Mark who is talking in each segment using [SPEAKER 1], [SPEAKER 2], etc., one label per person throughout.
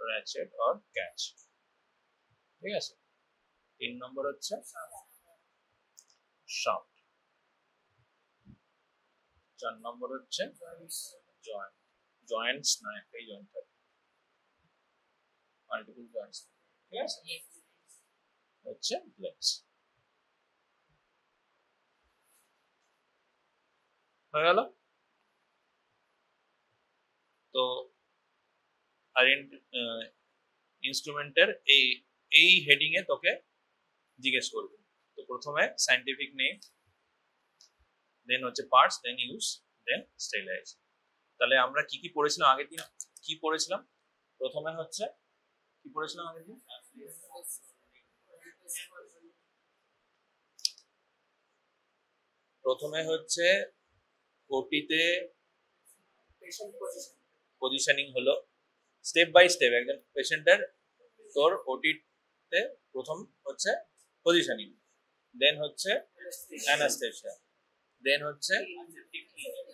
[SPEAKER 1] ratchet or catch ঠিক আছে 3 নম্বর হচ্ছে shaft 4 নম্বর হচ্ছে joint joints না একটাই joint থাকে মাল্টিপল জয়েন্টস ঠিক আছে হচ্ছে blades হয়ে গেল তো আর ইনস্ট্রুমেন্টের এই এই হেডিং এ তোকে জিজ্ঞেস করবে তো প্রথমে সায়েন্টিফিক নেম দেন হচ্ছে পার্টস দেন ইউজ দেন স্টেরিলাইজেশন তাহলে আমরা কি কি পড়েছিলাম আগের দিন কি পড়েছিলাম প্রথমে হচ্ছে কি পড়েছিলাম আগের দিন প্রথমে হচ্ছে ওটিতে পজিশনিং হলো স্টেপ বাই স্টেপ একজন পেশেন্টের তোর ওটিতে প্রথম হচ্ছে পজিশনিং দেন হচ্ছে অ্যানাস্থেসিয়া দেন হচ্ছে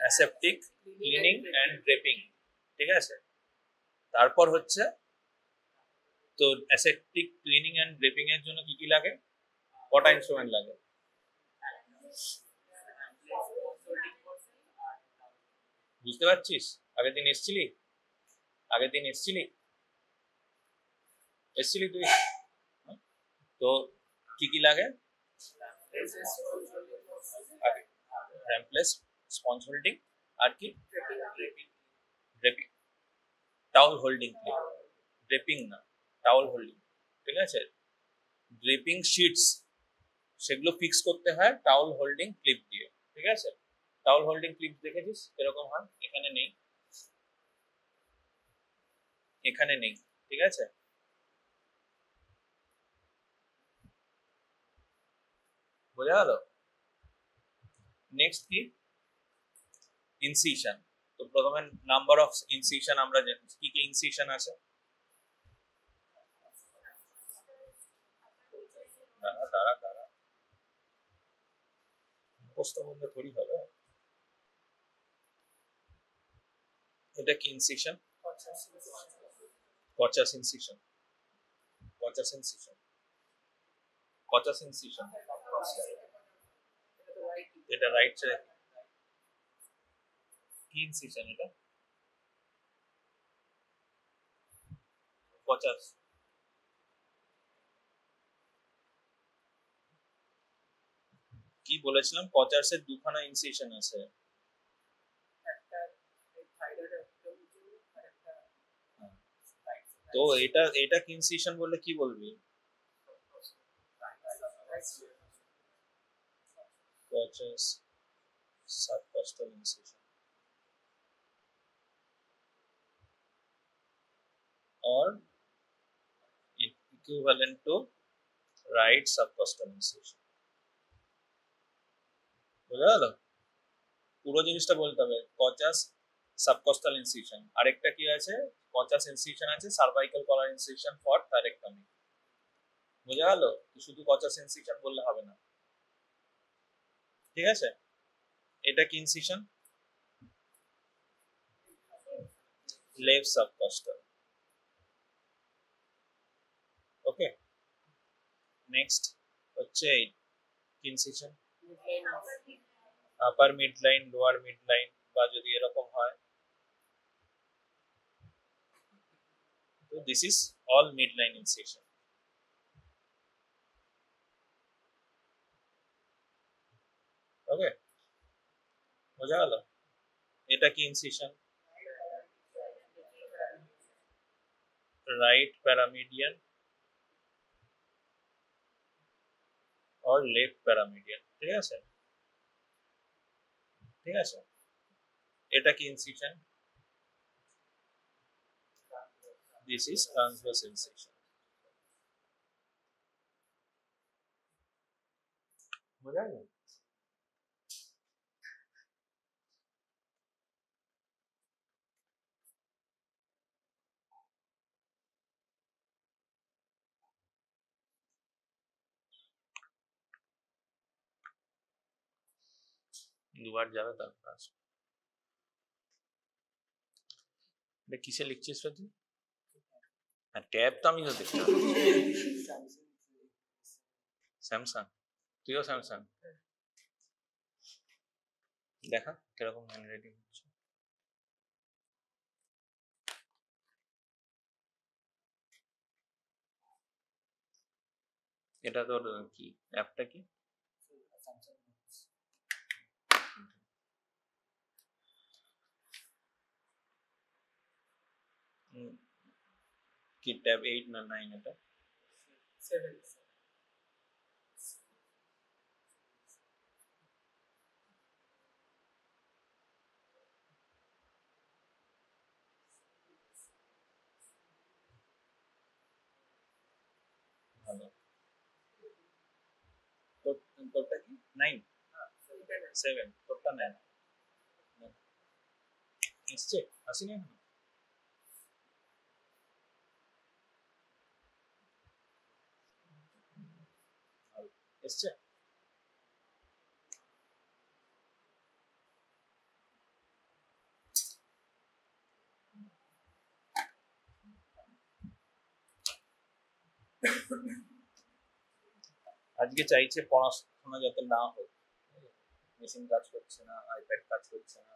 [SPEAKER 1] অ্যাসেপটিক ক্লিনিং এন্ড ড্রেপিং ঠিক আছে তারপর হচ্ছে তো অ্যাসেপটিক ক্লিনিং এন্ড ড্রেপিং এর জন্য কি কি লাগে কটা ইনস্ট্রুমেন্ট লাগে বুঝতে পারছিস আগের দিন এসছিলি তুই তো কি কি লাগে র্যাম্পলেস স্পঞ্জ হোল্ডিং আর কি draping towel holding clip draping না টাওয়েল হোল্ডিং ঠিক আছে ড্রেপিং শিটস সেগুলো ফিক্স করতে হয় টাওয়েল হোল্ডিং ক্লিপ দিয়ে ঠিক আছে টাওয়েল হোল্ডিং ক্লিপ দেখেছিস এরকম হয় এখানে নেই ঠিক আছে বোঝা গেল নেক্সট কি ইনসিশন তো প্রথমে নাম্বার অফ ইনসিশন আমরা জানি কি কি ইনসিশন আছে দাঁড়া মুখস্থ বলতে থোড়ি হবে এটা কি ইনসিশন কচাস ইনসিশন এটা রাইট সাইড কি ইনসিশন এটা কচাস কি বলেছিলাম কচাসের দুখানা ইনসিশন আছে তো এটা কি ইনসিশন বললে কি বলবি কচাস subcostal incision or equivalent to right subcostal incision বুঝা গেল পুরো জিনিসটা বলতে হবে কচাস সাবকস্টাল ইনসিশন আরেকটা কি আছে কচাস ইনসিশন আছে সার্ভাইকাল কলার ইনসিশন ফর থাইরেক্টমি বুঝা গেল শুধু কচাস ইনসিশন বললে হবে না ঠিক আছে এটা কি incision left subcostal okay next হচ্ছে incision upper mid line lower mid line বা যদি এরকম হয় তো this is all mid line incision okay বোঝা গেল এটা কি incision right paramedian or left paramedian ঠিক আছে এটা কি incision this is transverse incision বোঝা গেল দুবার যাবে তারপর আসবে এটা কিসে লিখছিস তুই আর ট্যাব তো আমিও দেখলাম। স্যামসাং, তুইও স্যামসাং? দেখা কিরকম হ্যান্ডরাইটিং হচ্ছে। এটা তোর কি অ্যাপটা কি? কি ট্যাব 8 না 9 এটা?
[SPEAKER 2] 7
[SPEAKER 1] ভালো। তোরটা কি 9? 7? তোরটা 9 এসছে? আসেনি এখনো? এসছে? আজকে চাইছে পড়াশোনা যাতে না হোক, মেশিন কাজ করছে না, আইপ্যাড কাজ করছে না,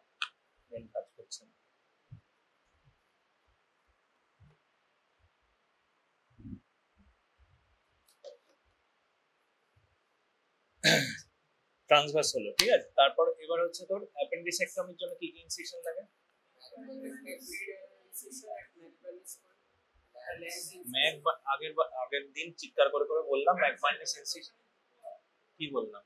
[SPEAKER 1] পেন কাজ করছে না। ট্রান্সভার্স হলো, ঠিক আছে। তারপর এবার হচ্ছে তোর অ্যাপেন্ডিসেক্টমির জন্য কি কি ইনসিশন লাগে? আগের দিন চিৎকার করে করে বললাম ম্যাকবার্নিস ইনসিশন। কি বললাম?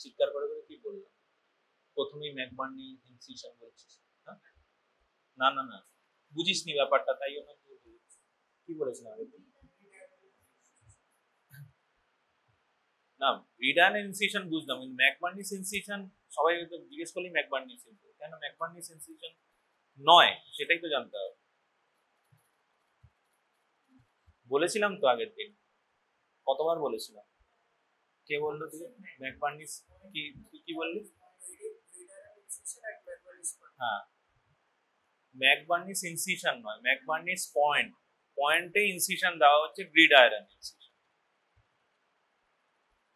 [SPEAKER 1] চিৎকার করে করে কি বললাম? প্রথমেই ম্যাকবার্নি ইনসিশন বলছিস? হ্যাঁ, না না না, বুঝিসনি ব্যাপারটা, তাই জন্য কি বলেছিলাম আগের দিন? না, রিডান ইনসিশন বুঝলাম, কিন্তু ম্যাকবার্নিস ইনসিশন সবাই হয়তো জিজ্ঞেস করলি ম্যাকবার্নিস ইনসিশন কেন, ম্যাকবার্নিস ইনসিশন নয় সেটাই তো জানতে হবে। বলেছিলাম তো আগের দিন, কতবার বলেছিলাম। কে বললো তুই ম্যাকবার্নিস? কি তুই কি বললি? হ্যাঁ, ম্যাকবার্নিস ইনসিশন নয়, ম্যাকবার্নিস পয়েন্ট, পয়েন্টে ইনসিশন দেওয়া হচ্ছে গ্রিড আয়রন ইনসিশন।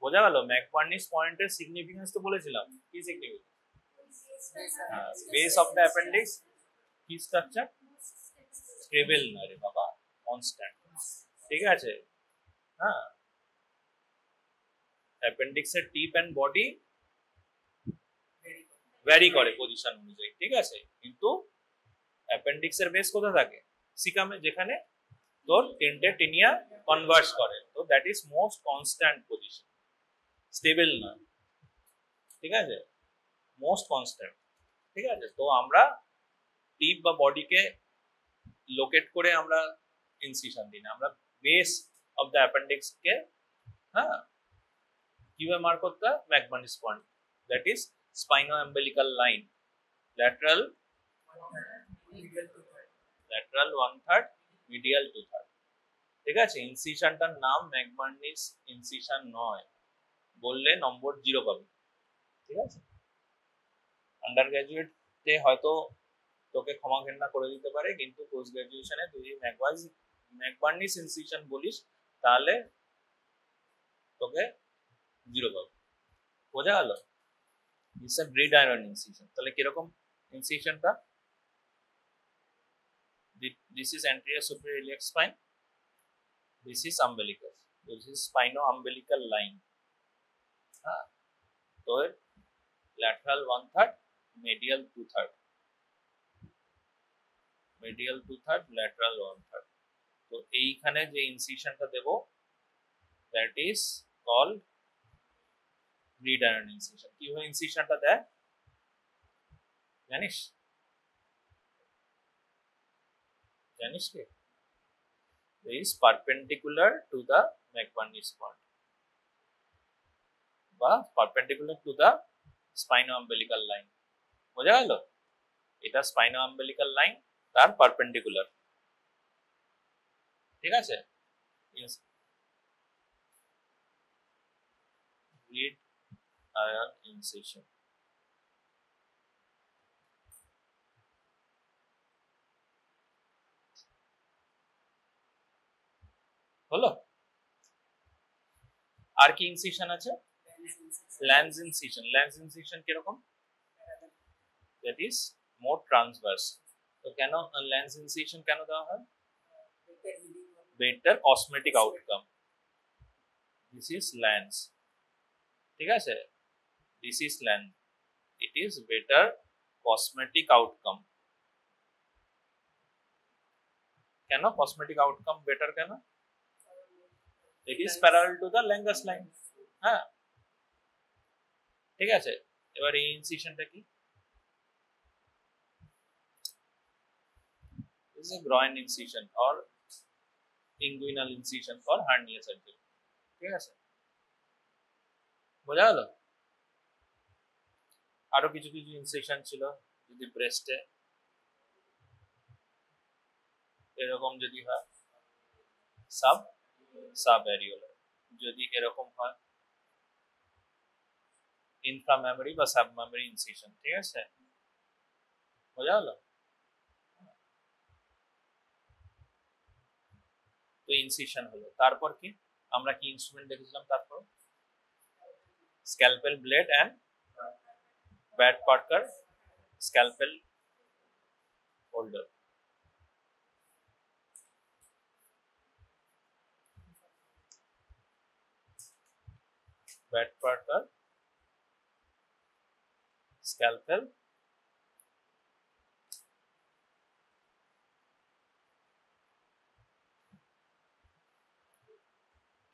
[SPEAKER 1] বোঝা গেল? ম্যাকবার্নিস পয়েন্টের সিগনিফিকেন্স তো বলেছিলাম, কি significance? Base of the appendix কি স্ট্রাকচার? স্টেবল না রে বাবা, কনস্ট্যান্ট, ঠিক আছে। হ্যাঁ, অ্যাপেন্ডিক্সের টিপ এন্ড বডি ভ্যারি করে পজিশন অনুযায়ী, ঠিক আছে, কিন্তু অ্যাপেন্ডিক্সের বেস কোথায় থাকে? সিকামে, যেখানে তোর তিনটে টিনিয়া কনভার্স করে, তো that is most constant position, stable না, ঠিক আছে, মোস্ট কনস্ট্যান্ট, ঠিক আছে। তো আমরা টিপ বা বডিকে লোকেট করে আমরা ইনসিশন দিই না, আমরা বেস অফ দ্য অ্যাপেন্ডিক্স কে, হ্যাঁ, কিভাবে মার্ক করতে হয়? McBurney's point, that is spino umbilical line, lateral 1/3, medial 2/3, ঠিক আছে। ইনসিশনটার নাম ম্যাকবার্নিস ইনসিশন নয়, বললে নম্বর 0 পাবে, ঠিক আছে। আন্ডার গ্রাজুয়েটে হয়তো তোকে ক্ষমা ঘেন্না করে দিতে পারে, কিন্তু পোস্ট গ্রাজুয়েশনে তুই ম্যাকবার্নিস ইনসিশন বলিস, তাহলে তোকে 0 পাবে। বোঝা গেল? It's a grid iron incision. তাহলে কিরকম ইনসিশনটা? This is anterior superior iliac spine, this is umbilicus, this is spino-umbilical line, হ্যাঁ, তো lateral 1/3, medial 2/3, medial 2/3, lateral 1/3। তো এইখানে যে ইনসিশনটা দেব, that is called grid iron incision. কিভাবে ইনসিশনটা দেয় জানিস? জানিস কি? is perpendicular to the McBurney's point বা perpendicular to the spino-umbilical line। বোঝা গেল? এটা spino-umbilical line, তার perpendicular, ঠিক আছে। গ্রিড আয়রন ইনসিশন, হলো? আর কি ইনসিশন আছে? Lanz incision. ল্যান্স ইনসিশন কিরকম? That is more transverse. তো কেন ল্যান্স ইনসিশন কেন দেওয়া হয়? Better cosmetic outcome. This is Lanz, ঠিক আছে? This is Lanz, it is better cosmetic outcome. কেন কসমেটিক আউটকাম বেটার কেন? It is parallel to the Langer's line. হ্যাঁ, ঠিক আছে। এবার এই ইনসিশনটা কি? is a groin incision or inguinal incision for hernia surgery, ঠিক আছে? বোঝা গেল? আরো কিছু কিছু ইনসিশন ছিল। যদি ব্রেস্টে এরকম যদি হয় সাব অ্যারিওলার, যদি এরকম হয় ইনফ্রামেমরি বা সাবমেমরি ইনসিশন, ঠিক আছে? বোঝা গেল? তো ইনসিশন হলো। তারপর কি আমরা কি ইনস্ট্রুমেন্ট দেখেছিলাম? তারপর scalpel blade and Bard Parker scalpel holder. Bard Parker scalpel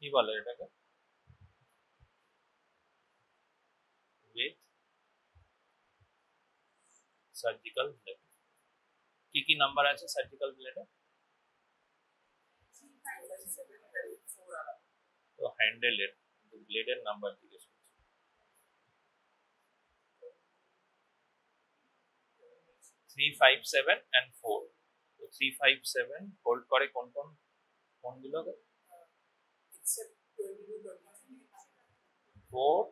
[SPEAKER 1] কি বলে এটাকে? With surgical blade. কি কি নাম্বার আছে সার্জিক্যাল ব্লেডে? তো হ্যান্ডেলের ব্লেডের নাম্বার জিজ্ঞেস করছি। 3, 5, 7 and 4। তো 3, 5, 7 হোল্ড করে কোনগুলো? 4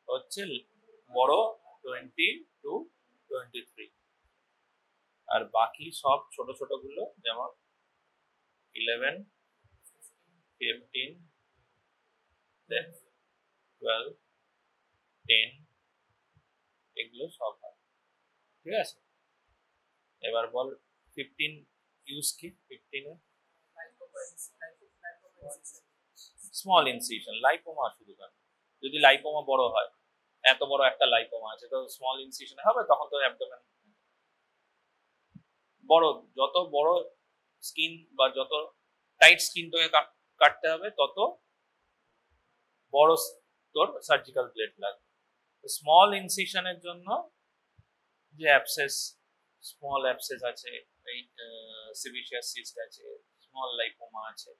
[SPEAKER 1] হচ্ছে বড় 20 to 23, আর বাকি সব ছোট ছোট গুলো যেমন 11, 15, then 12, 10 এগুলো সব হয়, ঠিক আছে? এবার বল 15 ইউজ কি? 15 এ স্মল ইনসিশন, লাইপোমা শুধু কেন? যদি লাইপোমা বড় হয়, এত বড় একটা লাইপোমা আছে, তো স্মল ইনসিশন হবে, তখন তো অ্যাবডোমেন বড়, যত বড় স্কিন বা যত টাইট স্কিনটাকে কাটতে হবে তত বড় তোর সার্জিক্যাল ব্লেড লাগবে। স্মল ইনসিশনের জন্য যে অ্যাবসেস, স্মল অ্যাবসেস আছে, এই সিভিশিয়াস সিস্ট আছে, স্মল লাইপোমা আছে,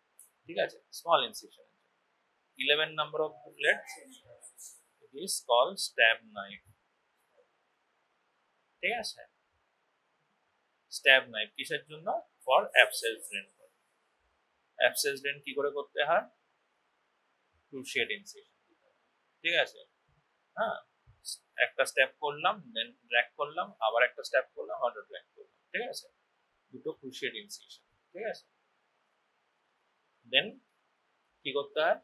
[SPEAKER 1] ঠিক আছে? Small incision 11 number of blade, it is called stab knife, ঠিক আছে? স্ট্যাব নাইফ কিসের জন্য? For abscess drain. Abscess drain কি করে করতে হয়? ক্রুশিয়েট ইনসিশন, ঠিক আছে? হ্যাঁ, একটা স্টেপ করলাম, দেন ড্র্যাগ করলাম, আবার একটা স্টেপ করলাম, আবার ড্র্যাগ করলাম, ঠিক আছে? দুটো ক্রুশিয়েট ইনসিশন, ঠিক আছে? দেন কি করতে হয়?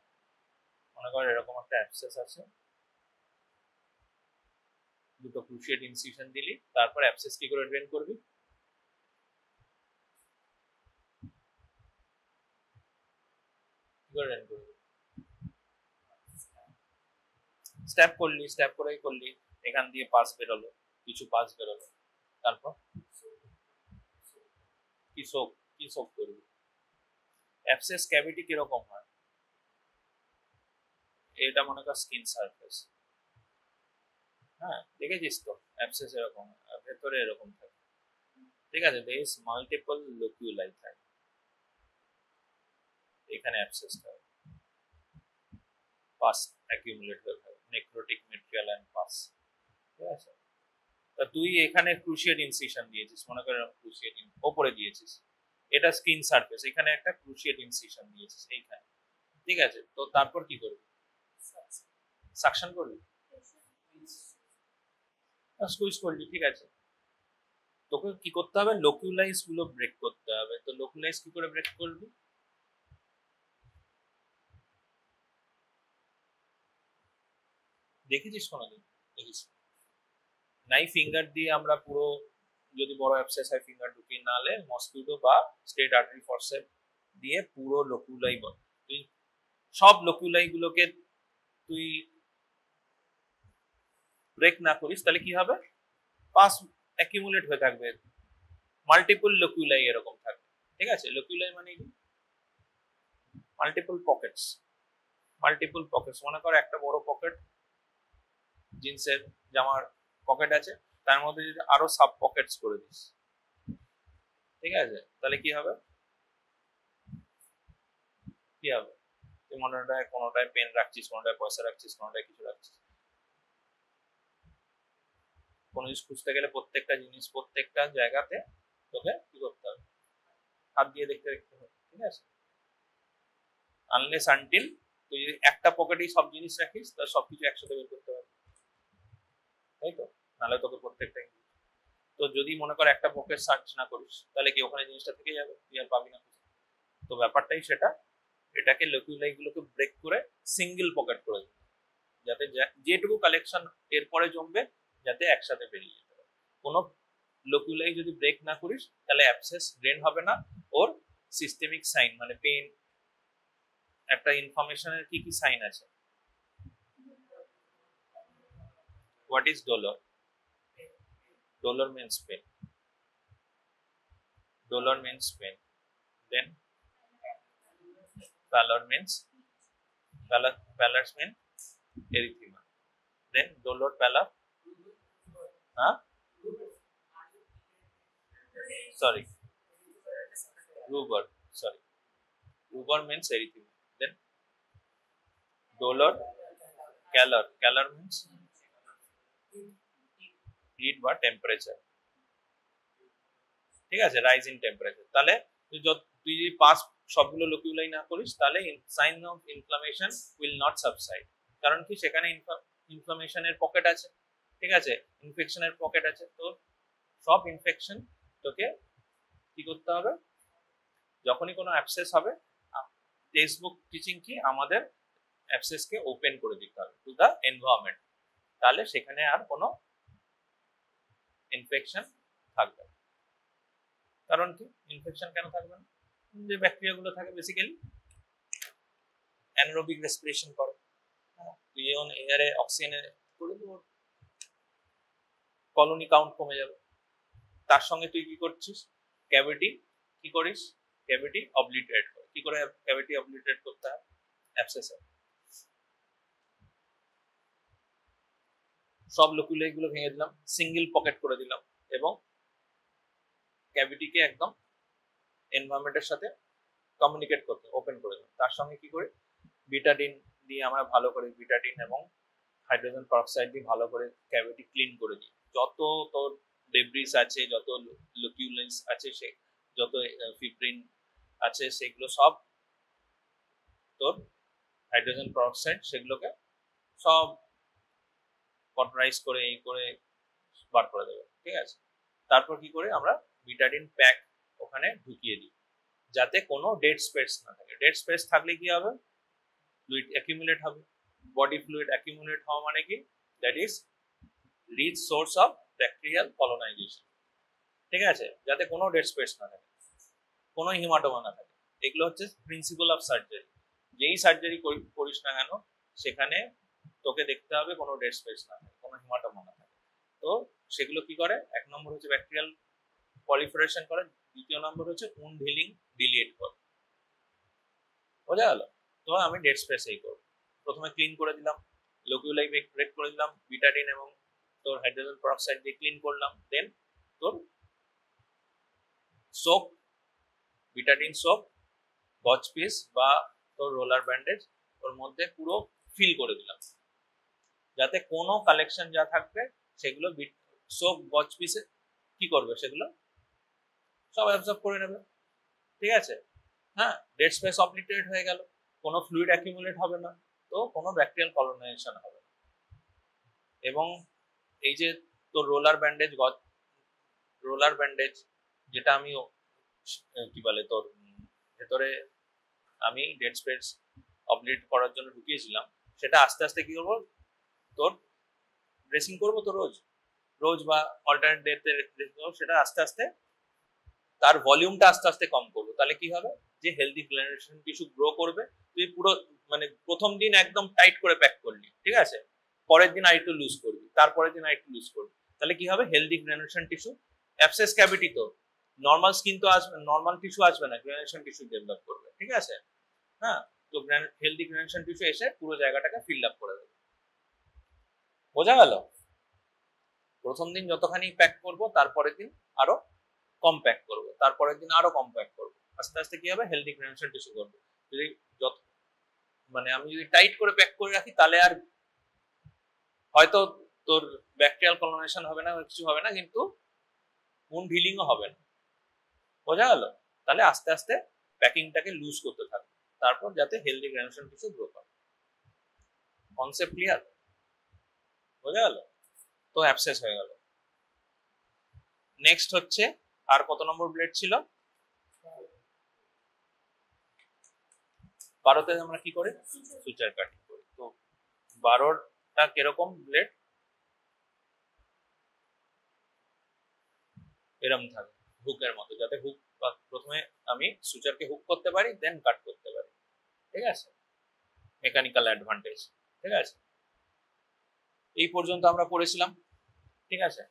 [SPEAKER 1] মনে কর এরকম একটা অ্যাবসেস আছে, দুটো ক্রুশিয়েট ইনসিশন দিলি, তারপর অ্যাবসেস কি করে ড্রেন করবি? স্ট্যাপ করলি, স্ট্যাপ করেই করলি, এখান দিয়ে পাস বেরোলো, কিছু পাস বেরোলো, তারপর কি সোক করবি? অ্যাবসেস ক্যাভিটি কিরকম হয়? এটা মনে কর স্কিন সারফেস, হ্যাঁ দেখেছিস তো? অ্যাবসেস এরকম ভেতরে এরকম থাকে, ঠিক আছে? দেয়ার ইজ মাল্টিপল লোকিউলাই থাকে, এখানে অ্যাবসেসটা হয়, পাস অ্যাকিউমুলেট হয়ে থাকে, নেক্রোটিক ম্যাটেরিয়াল এন্ড পাস, ঠিক আছে? তা তুই এখানে ক্রুশিয়েট ইনসিশন দিয়েছিস, মনে কর ক্রুশিয়েট ওপরে দিয়েছিস, এটা স্কিন সারফেস, এখানে একটা ক্রুশিয়েট ইনসিশন দিয়েছিস এইখানে, ঠিক আছে? তো তারপর কি করবি? সাকশন করবি, স্কুইজ করলি, ঠিক আছে? তোকে কি করতে হবে? লোকুলাইজ গুলো ব্রেক করতে হবে। তো লোকুলাইজ কি করে ব্রেক করবি? দেখেছিস কোনোদিন? দেখিস নাই, ফিঙ্গার দিয়ে আমরা পুরো, যদি বড় অ্যাবসেস হয় ফিঙ্গার ঢুকিয়ে, নালে মসকিউটো বা স্টেট আর্টারি ফরসেপ দিয়ে পুরো লোকুলাই বল, তুই সব লোকুলাই গুলোকে তুই ব্রেক না করিস, তাহলে কি হবে? পাস অ্যাকিউমুলেট হয়ে থাকবে, মাল্টিপল লোকুলাই এরকম থাকবে। ঠিক আছে, লোকুলাই মানে কি? Multiple Pockets. মাল্টিপল পকেটস, মনে কর একটা বড় পকেট, জিন্সের জামার পকেট আছে, তার মধ্যে যদি আরো সাব পকেটস করে দিস, ঠিক আছে, তাহলে কি হবে? কি হবে? তুই মনেটায় কোনোটায় পেন রাখছিস, কোনোটায় পয়সা রাখছিস, কোনোটায় কিছু রাখছিস, কোনো জিনিস খুঁজতে গেলে প্রত্যেকটা জিনিস প্রত্যেকটা জায়গাতে তোকে কি করতে হবে? হাত দিয়ে দেখতে দেখতে হবে। ঠিক আছে, আনলেস আনটিল তুই যদি একটা পকেটেই সব জিনিস রাখিস, তাহলে সবকিছু একসাথে বের করতে পারবি, তাই তো? নাহলে তোকে প্রত্যেকটা, তো যদি মনে কর একটা পকেট সার্চ না করিস, তাহলে কি ওখানে জিনিসটা থেকে যাবে, তুই আর পাবি না। তো ব্যাপারটাই সেটা, এটাকে লোকুলাই গুলোকে ব্রেক করে সিঙ্গেল পকেট করে দিবে, যাতে যেটুকু কালেকশন এরপরে জমবে যাতে একসাথে বেরিয়ে যেতে পারে। কোনো লোকুলাই যদি ব্রেক না করিস, তাহলে অ্যাবসেস ড্রেন হবে না। ওর সিস্টেমিক সাইন মানে পেন, একটা ইনফরমেশনের কি কি সাইন আছে? What is dolor? Dolor means pain. Dolor means pain. Then pallor means pallor means erythema. Then dolor pallor. Huh? Sorry. Rubor. Sorry. Rubor means erythema. Then dolor calor. Calor means heat বা temperature. ঠিক আছে, rise in temperature. তাহলে তুই যদি pass সবগুলো লোকিউলাই না করিস, তাহলে sign of inflammation will not subside. কারণ কি, সেখানে ইনফ্লামেশনের পকেট আছে, ঠিক আছে, ইনফেকশনের পকেট আছে। তো সব ইনফেকশন তোকে কি করতে হবে? যখনই কোনো অ্যাবসেস হবে, টেক্সট বুক টিচিং কি, আমাদের অ্যাবসেসকে ওপেন করে দিতে হবে টু দা এনভায়রনমেন্ট, তাহলে সেখানে আর কোনো ইনফেকশন থাকবে না। কারণ কি, ইনফেকশন কেন থাকবে না? যে ব্যাকটেরিয়া গুলো থাকে বেসিক্যালি অ্যানারোবিক রেসপিরেশন করে, তুই যখন এয়ারে অক্সিজেনে করে দেবো, কলোনি কাউন্ট কমে যাবে। তার সঙ্গে তুই কি করছিস? ক্যাভিটি কি করিস? ক্যাভিটি অবলিটারেট করে। কি করে ক্যাভিটি অবলিটারেট করতে হয়? অ্যাবসেসে সব লোকুলাই গুলো ভেঙে দিলাম, সিঙ্গেল পকেট করে দিলাম, এবং ক্যাভিটিকে একদম এনভায়রনমেন্টের সাথে কমিউনিকেট করতে ওপেন করে দিলাম। তার সঙ্গে কি করি? বিটাডিন দিয়ে আমরা ভালো করে, বিটাডিন এবং হাইড্রোজেন পারঅক্সাইড দিয়ে ভালো করে ক্যাভিটি ক্লিন করে দিই। যত তোর ডেব্রিস আছে, যত লোকিউলেন্স আছে, সে যত ফিব্রিন আছে, সেগুলো সব তোর হাইড্রোজেন পারঅক্সাইড সেগুলোকে সব কটরাইজ করে এই করে বার করে দেবে। ঠিক আছে, তারপর কি করে আমরা বিটাডিন প্যাক ওখানে ঢুকিয়ে দিই, যাতে কোনো ডেড স্পেস না থাকে। ডেড স্পেস থাকলে কি হবে? Fluid accumulate body. Fluid accumulate অ্যাকিউমুলেট হওয়া মানে কি? That is rich source of bacterial colonization. ঠিক আছে, যাতে কোনো ডেড স্পেস না থাকে, কোনো হিমাটোমা না থাকে। এগুলো হচ্ছে প্রিন্সিপাল অফ সার্জারি। যেই সার্জারি করিস না কেন, সেখানে তোকে দেখতে হবে কোনো ডেড স্পেস না থাকে, কোনো হিমাটোমা না থাকে। তো সেগুলো কি করে? এক নম্বর হচ্ছে ব্যাকটেরিয়াল পলিফারেশন করে, দ্বিতীয় নম্বর হচ্ছে উন্ড হিলিং ডিলিয়েট করে। বোঝা গেল? তো আমি ডেড স্পেস এই করবো। প্রথমে ক্লিন করে দিলাম, লোকিউলাই ব্রেক করে দিলাম, বিটাডিন এবং তোর হাইড্রোজেন পারঅক্সাইড দিয়ে ক্লিন করলাম। দেন তোর সোপ, বিটাডিন সোপ, গজ পিস বা তোর রোলার ব্যান্ডেজ ওর মধ্যে পুরো ফিল করে দিলাম, যাতে কোনো কালেকশন যা থাকবে সেগুলো সোপ গজ পিসে কি করবে? সেগুলো সব অ্যাবজর্ব করে নেবে। ঠিক আছে, হ্যাঁ, ডেড স্পেস অবলিটারেট হয়ে গেল, কোনো ফ্লুইড অ্যাকিউমুলেট হবে না, তো কোনো ব্যাকটেরিয়াল কলোনাইজেশন হবে না। এবং এই যে তোর রোলার ব্যান্ডেজ যেটা আমি কি বলে তোর ভেতরে আমি ডেড স্পেস অবলিট করার জন্য ঢুকিয়েছিলাম, সেটা আস্তে আস্তে কি করবো? তোর ড্রেসিং করবো তো রোজ রোজ বা অল্টারনেট ডেতে ড্রেসিং করবো, সেটা আস্তে আস্তে তার ভলিউমটা আস্তে আস্তে কম করবো। তাহলে কি হবে, যে হেলদি গ্রানুলেশন টিস্যু গ্রো করবে। তুই পুরো মানে প্রথম দিন একদম টাইট করে প্যাক করলি, ঠিক আছে, পরের দিন আরেকটু লুজ করবি, তারপরের দিন আরেকটু লুজ করবি, তাহলে কি হবে, healthy granulation tissue, abscess cavity তো নর্মাল স্কিন তো আসবে, নর্মাল টিস্যু আসবে না, গ্রানুলেশন টিস্যু ডেভেলপ করবে, ঠিক আছে। হ্যাঁ, তো হেলদি গ্রানুলেশন টিস্যু এসে পুরো জায়গাটাকে ফিল আপ করে দেবে। বোঝা গেল? প্রথম দিন যতখানি প্যাক করব, তারপরের দিন আরো কম প্যাক করব, তারপরের দিন আরো কম প্যাক করব, আস্তে আস্তে কি হবে, হেলদি গ্রানুলেশন টিস্যু করবে। যদি যত মানে আমি যদি টাইট করে প্যাক করে রাখি, তাহলে আর হয়তো তোর ব্যাকটেরিয়াল কলোনাইজেশন হবে না, কিছু হবে না, কিন্তু উন্ড হিলিংও হবে না। বোঝা গেল? তাহলে আস্তে আস্তে প্যাকিংটাকে লুজ করতে থাকবে, তারপর যাতে হেলদি গ্রানুলেশন টিস্যু গ্রো করে। Concept clear? বোঝা গেল? তো অ্যাবসেস হয়ে গেল। নেক্সট হচ্ছে, আর কত নম্বর ব্লেড ছিল? 12তে আমরা কি করি, সুচার কাটিং করি। তো 12টা কিরকম ব্লেড, এরম থাকে হুকের মতো, যাতে হুক প্রথমে আমি সুচারকে হুক করতে পারি, দেন কাট করতে পারি, ঠিক আছে, মেকানিক্যাল অ্যাডভান্টেজ, ঠিক আছে। এই পর্যন্ত আমরা পড়েছিলাম, ঠিক আছে।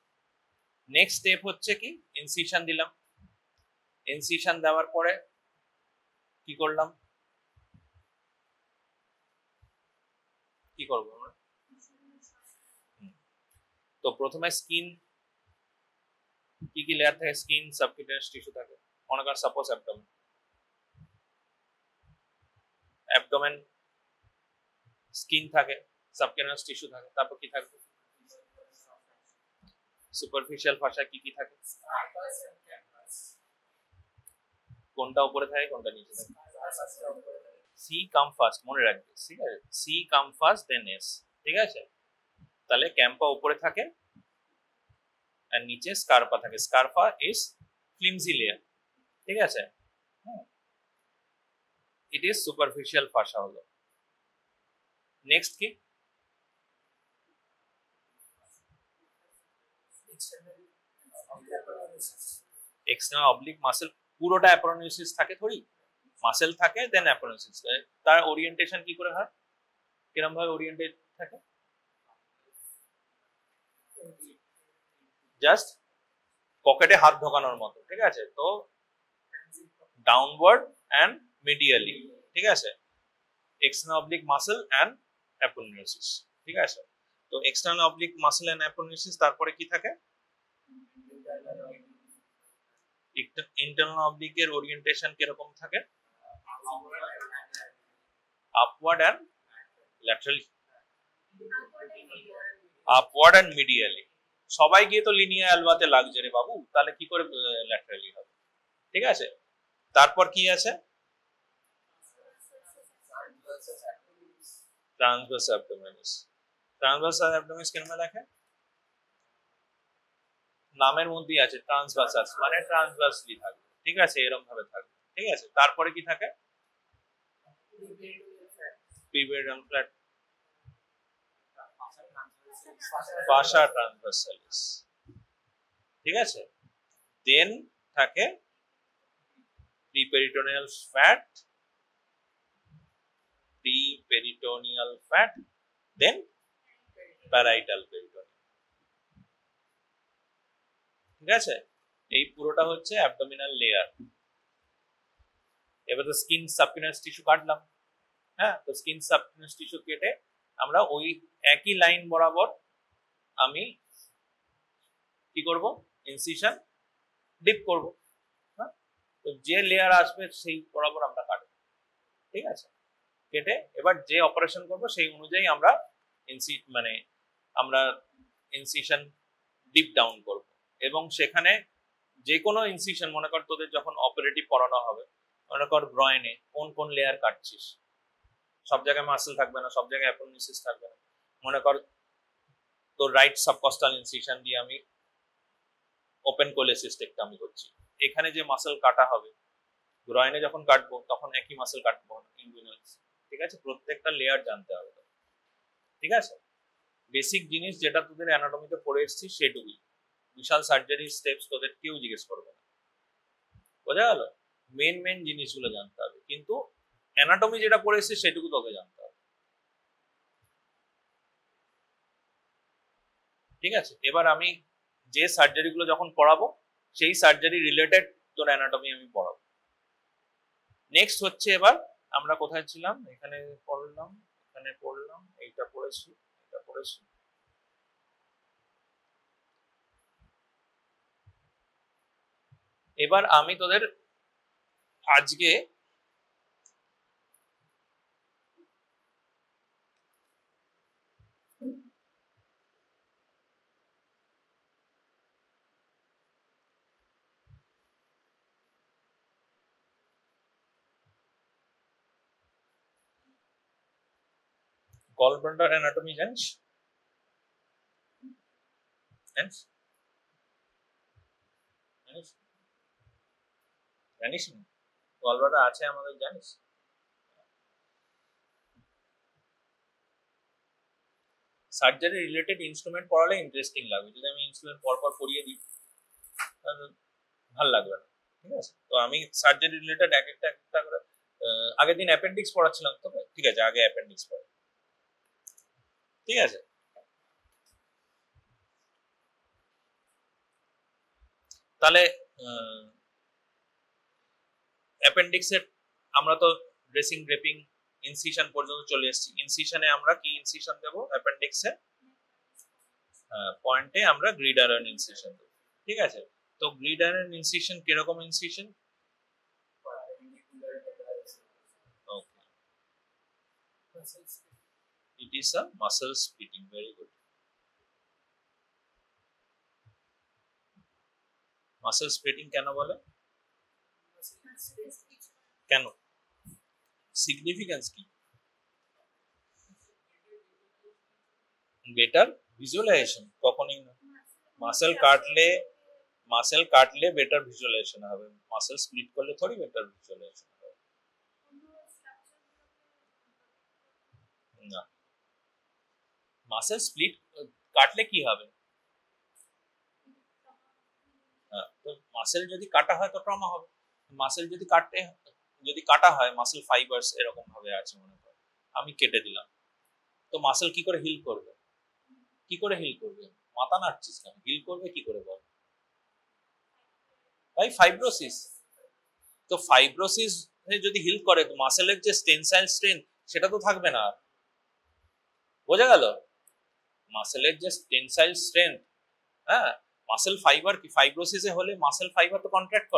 [SPEAKER 1] নেক্সট স্টেপ হচ্ছে কি, ইনসিশন দিলাম। ইনসিশন দেওয়ার পরে কি করলাম, কি করবো আমরা? তো প্রথমে স্কিন, কি কি লেয়ার থাকে, স্কিন, সাবকিউটেনিয়াস টিস্যু থাকে। মনে কর সাপোজ অ্যাবডোমেন, অ্যাবডোমেন স্কিন থাকে, সাবকিউটেনিয়াস টিস্যু থাকে, তারপর কি থাকবে, সুপারফিশিয়াল ফাসা, কি কি থাকে, কোনটা উপরে থাকে কোনটা নিচে থাকে, সি কাম ফার্স্ট, মনে রাখবে, ঠিক আছে, C come first then S, ঠিক আছে। তাহলে ক্যাম্পা উপরে থাকে আর নিচে স্কারপা থাকে। স্কারপা ইজ ফ্লিমজি লেয়ার, ঠিক আছে। ইট ইজ সুপারফিশিয়াল ফাসা হলো। নেক্সট কি, এক্সটার্নাল অবলিক মাসেল, পুরোটা অ্যাপোনিউসিস থাকে থোড়ি, মাসেল থাকে দেন অ্যাপোনিউসিস। তার ওরিয়েন্টেশন কি করে হয়, কিরকম ভাবে ওরিয়েন্টেড থাকে, জাস্ট পকেটে হাত ঢোকানোর মতো, ঠিক আছে। তো ডাউনওয়ার্ড অ্যান্ড মিডিয়ালি, ঠিক আছে, এক্সটার্নাল অবলিক মাসেল অ্যান্ড অ্যাপোনিউসিস, ঠিক আছে। তো এক্সটার্নাল অবলিক মাসেল অ্যান্ড অ্যাপোনিউসিস, তারপরে কি থাকে, ইন্টারনাল অবলিকের ওরিয়েন্টেশন কিরকম থাকে, upward and laterally, upward and medially. সবাই গিয়ে তো লিনিয়া অ্যালবাতে লাগছে রে বাবু, তাহলে কি করে ল্যাটারালি হবে, ঠিক আছে। তারপর কি আছে, ট্রান্সভার্স অ্যাবডোমিনাস। ট্রান্সভার্স অ্যাবডোমিনাস কেন লেখে, নামের মধ্যেই আছে, ট্রান্সভার্সাস মানে ট্রান্সভার্সলি থাকবে, ঠিক আছে, এরকম ভাবে থাকবে, ঠিক আছে। তারপরে কি থাকে, পিভেরিয়াল ফ্ল্যাট, ফাসা ট্রান্সভার্সালিস, ঠিক আছে। দেন থাকে প্রিপেরিটোনিয়াল ফ্যাট, প্রিপেরিটোনিয়াল ফ্যাট, দেন প্যারাইটাল পেরিটোনিয়াম, ঠিক আছে। এই পুরোটা হচ্ছে অ্যাবডোমিনাল লেয়ার। এবার তো স্কিন সাবকিউটেনিয়াস টিস্যু কাটলাম, হ্যাঁ, তো স্কিন সাবকিউটেনিয়াস টিস্যু কেটে আমরা ওই একই লাইন বরাবর আমি কি করব, ইনসিশন ডিপ করব, হ্যাঁ। তো যে লেয়ার আসবে সেই বরাবর আমরা কাটবো, ঠিক আছে। কেটে এবার যে অপারেশন করব সেই অনুযায়ী আমরা আমরা ইনসিশন ডিপ ডাউন করব, এবং সেখানে যে কোনো ইনসিশন, মনে কর তোদের যখন অপারেটিভ করানো হবে, মনে কর গ্রয়েনে কোন কোন লেয়ার কাটছিস, সব জায়গায় মাসেল থাকবে না, সব জায়গায় অ্যাপোনিউসিস থাকবে না। মনে কর তোর রাইট সাবকস্টাল ইনসিশন দিয়ে আমি ওপেন কোলেসিস্টেক্টমি করছি, এখানে যে মাসেল কাটা হবে, গ্রয়েনে যখন কাটবো তখন একই মাসেল কাটবো না, ইনগুইনাল, ঠিক আছে। প্রত্যেকটা লেয়ার জানতে হবে, ঠিক আছে। বেসিক জিনিস যেটা তোদের অ্যানাটমিতে পড়ে এসেছিস সেটুকুই, বিশাল সার্জারি স্টেপস তোদের কেউ জিজ্ঞেস করবে না, বোঝা গেল? মেন জিনিসগুলো জানতে হবে, কিন্তু অ্যানাটমি যেটা পড়ে এসেছিস সেটুকু তোকে জানতে হবে, ঠিক আছে? এবার আমি যে সার্জারি গুলো যখন পড়াবো সেই সার্জারি রিলেটেড তোর অ্যানাটমি আমি পড়াবো। নেক্সট হচ্ছে, এবার আমরা কোথায় ছিলাম? এখানে পড়লাম, এখানে পড়লাম, এইটা পড়েছি, এটা পড়েছি। এবার আমি তোদের আজকে গলব্লাডার অ্যানাটমি জানিস? জানিস জানিস জানিস না গলব্লাডার আছে আমাদের, জানিস? সার্জারি রিলেটেড ইনস্ট্রুমেন্ট পড়ালে ইন্টারেস্টিং লাগবে, যদি আমি ইনস্ট্রুমেন্ট পরপর পড়িয়ে দিই তাহলে ভালো লাগবে না, ঠিক আছে? তো আমি সার্জারি রিলেটেড এক একটা করে, আগের দিন অ্যাপেন্ডিক্স পড়াচ্ছিলাম তো, ঠিক আছে, আগে অ্যাপেন্ডিক্স পড়া, ঠিক আছে? তাহলে অ্যাপেন্ডিক্সের আমরা তো ড্রেসিং, ড্রেপিং, ইনসিশন পর্যন্ত চলে এসেছি। ইনসিশনে আমরা কি ইনসিশন দেব? অ্যাপেন্ডিক্সে পয়েন্টে আমরা গ্রিড আয়রন ইনসিশন দেব, ঠিক আছে? তো গ্রিড আয়রন ইনসিশন কিরকম incision? Okay, it is a muscle splitting, very good. Muscle splitting কেন বলে? কেন? সিগনিফিকেন্স কি? বেটার ভিজুয়ালাইজেশন, কখনোই না। মাসেল কাটলে বেটার ভিজুয়ালাইজেশন হবে, মাসেল স্প্লিট করলে থোড়ি বেটার ভিজুয়ালাইজেশন হবে না। মাসেল স্প্লিট কাটলে কি হবে? তো মাসেল যদি কাটা হয় তো ট্রমা হবে। মাসেল যদি কাটা হয়, মাসেল ফাইবারস এরকম ভাবে আছে মনে কর, আমি কেটে দিলাম, তো মাসেল কি করে হিল করবে? কি করে হিল করবে? মাথা নাড়ছিস কেন? হিল করবে কি করে বল? ভাই ফাইব্রোসিস। তো ফাইব্রোসিস যদি হিল করে তো মাসেলের যে টেনসাইল স্ট্রেংথ সেটা তো থাকবে না আর, বোঝা গেল? মাসেলের যে টেনসাইল স্ট্রেংথ, হ্যাঁ, মাসেল ফাইবার কি ফাইব্রোসিসে হলে মাসেল ফাইবার তো কন্ট্রাক্ট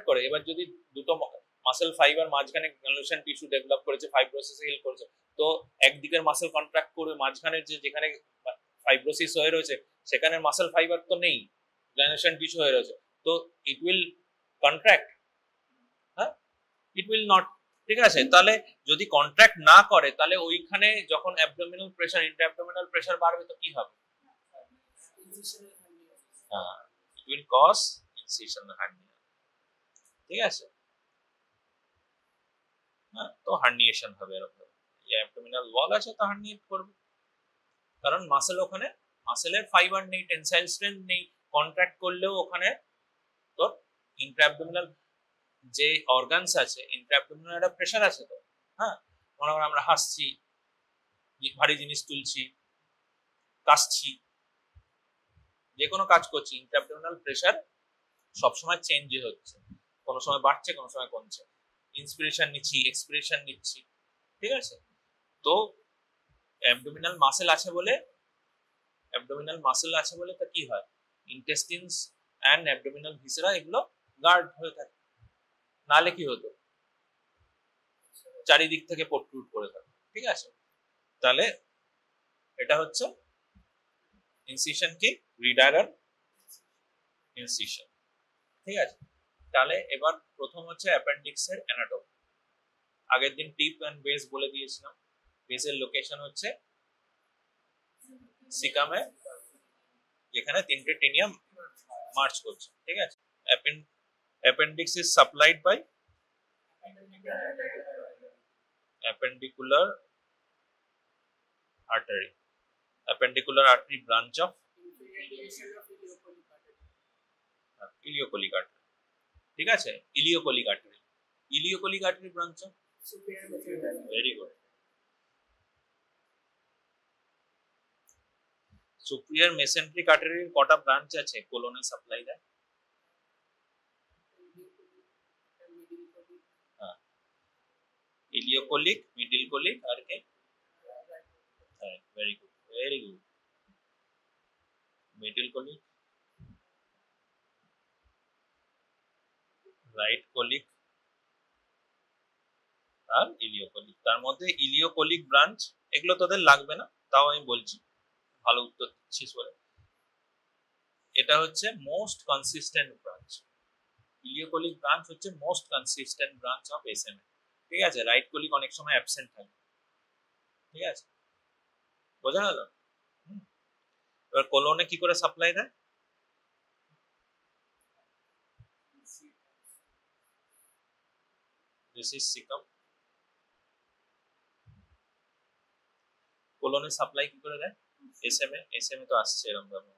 [SPEAKER 1] করে, এবার যদি দুটো মাসেল ফাইবার মাঝখানে গ্রানুলেশন টিস্যু ডেভেলপ করেছে, ফাইব্রোসিসে হিল করেছে, তো একদিকের মাসেল কন্ট্রাক্ট করবে, মাঝখানে যেখানে ফাইব্রোসিস হয়ে রয়েছে সেখানে মাসেল ফাইবার তো নেই, গ্রানুলেশন টিস্যু হয়ে রয়েছে, তো ইট উইল কন্ট্রাক্ট, হ্যাঁ, ইট উইল নট, ঠিক আছে? তাহলে যদি কন্ট্রাক্ট না করে তাহলে ওইখানে যখন অ্যাবডোমিনাল প্রেসার, ইন্ট্রাঅ্যাবডোমিনাল প্রেসার বাড়বে তো কি হবে? It will cause incision hernia, ঠিক আছে? হ্যাঁ, তো হার্নিয়েশন হবে এরকম, অ্যাবডোমিনাল ওয়াল আছে তো হার্নিয়েট করবে, কারণ ওখানে মাসেলের ফাইবার নেই, টেনসাইল স্ট্রেংথ নেই, কন্ট্রাক্ট করলেও ওখানে তোর ইন্ট্রাঅ্যাবডোমিনাল যে অর্গানস আছে, ইন্ট্রাঅ্যাবডোমিনাল একটা প্রেসার আছে তো, হ্যাঁ, মনে করো আমরা হাসছি, ভারী জিনিস তুলছি, কাশছি, যে কোনো কাজ করছি, ইন্ট্রাঅ্যাবডোমিনাল প্রেসার সবসময় চেঞ্জ হচ্ছে, কোনো সময় বাড়ছে, কোনো সময় কমছে, ইন্সপিরেশন নিচ্ছি, এক্সপিরেশন নিচ্ছি, ঠিক আছে? তো অ্যাবডোমিনাল মাসেল আছে বলে তা কি হয়, ইন্টেস্টিনস অ্যান্ড অ্যাবডোমিনাল ভিসেরা এগুলো গার্ড হয়ে থাকে, নালে কি হতো, চারিদিক থেকে প্রোট্রুড করে থাকে, ঠিক আছে? তাহলে এটা হচ্ছে ইনসিশন কি, রিডায়ার ইনসিশন, ঠিক আছে? তাহলে এবার প্রথম হচ্ছে অ্যাপেন্ডিক্সের অ্যানাটমি। আগের দিন টিপ এন্ড বেস বলে দিয়েছিলাম, বেসের লোকেশন হচ্ছে সিকামে, যেখানে তিনটে টেনিয়াম মার্চ করছে, ঠিক আছে? Appendix is supplied by appendicular artery. Appendicular artery branch of
[SPEAKER 2] inferior division of ileocholic artery.
[SPEAKER 1] ileocholic artery. ঠিক আছে, ileocholic artery. Ileocholic artery branch of
[SPEAKER 2] Superior mesenteric.
[SPEAKER 1] very good. Superior mesenteric artery কটা branch আছে কোলনে supply দেয়? ileocholic, middle cholic আর কি? very good, very good. middle cholic, right cholic আর ileocholic। তার মধ্যে ileocholic branch এগুলো তোদের লাগবে না, তাও আমি বলছি, ভালো উত্তর দিচ্ছিস বলে। এটা হচ্ছে most consistent branch. ileocholic branch হচ্ছে most consistent branch of SMA। ঠিক আছে, রাইট কোলিক অনেক সময় অ্যাবসেন্ট থাকে। ঠিক আছে, বোঝা গেল? এবার কোলনে কি করে সাপ্লাই দেয়? This is caecum. কোলনে সাপ্লাই কি করে দেয়? SMA তো আসছে এরকম ভাবে।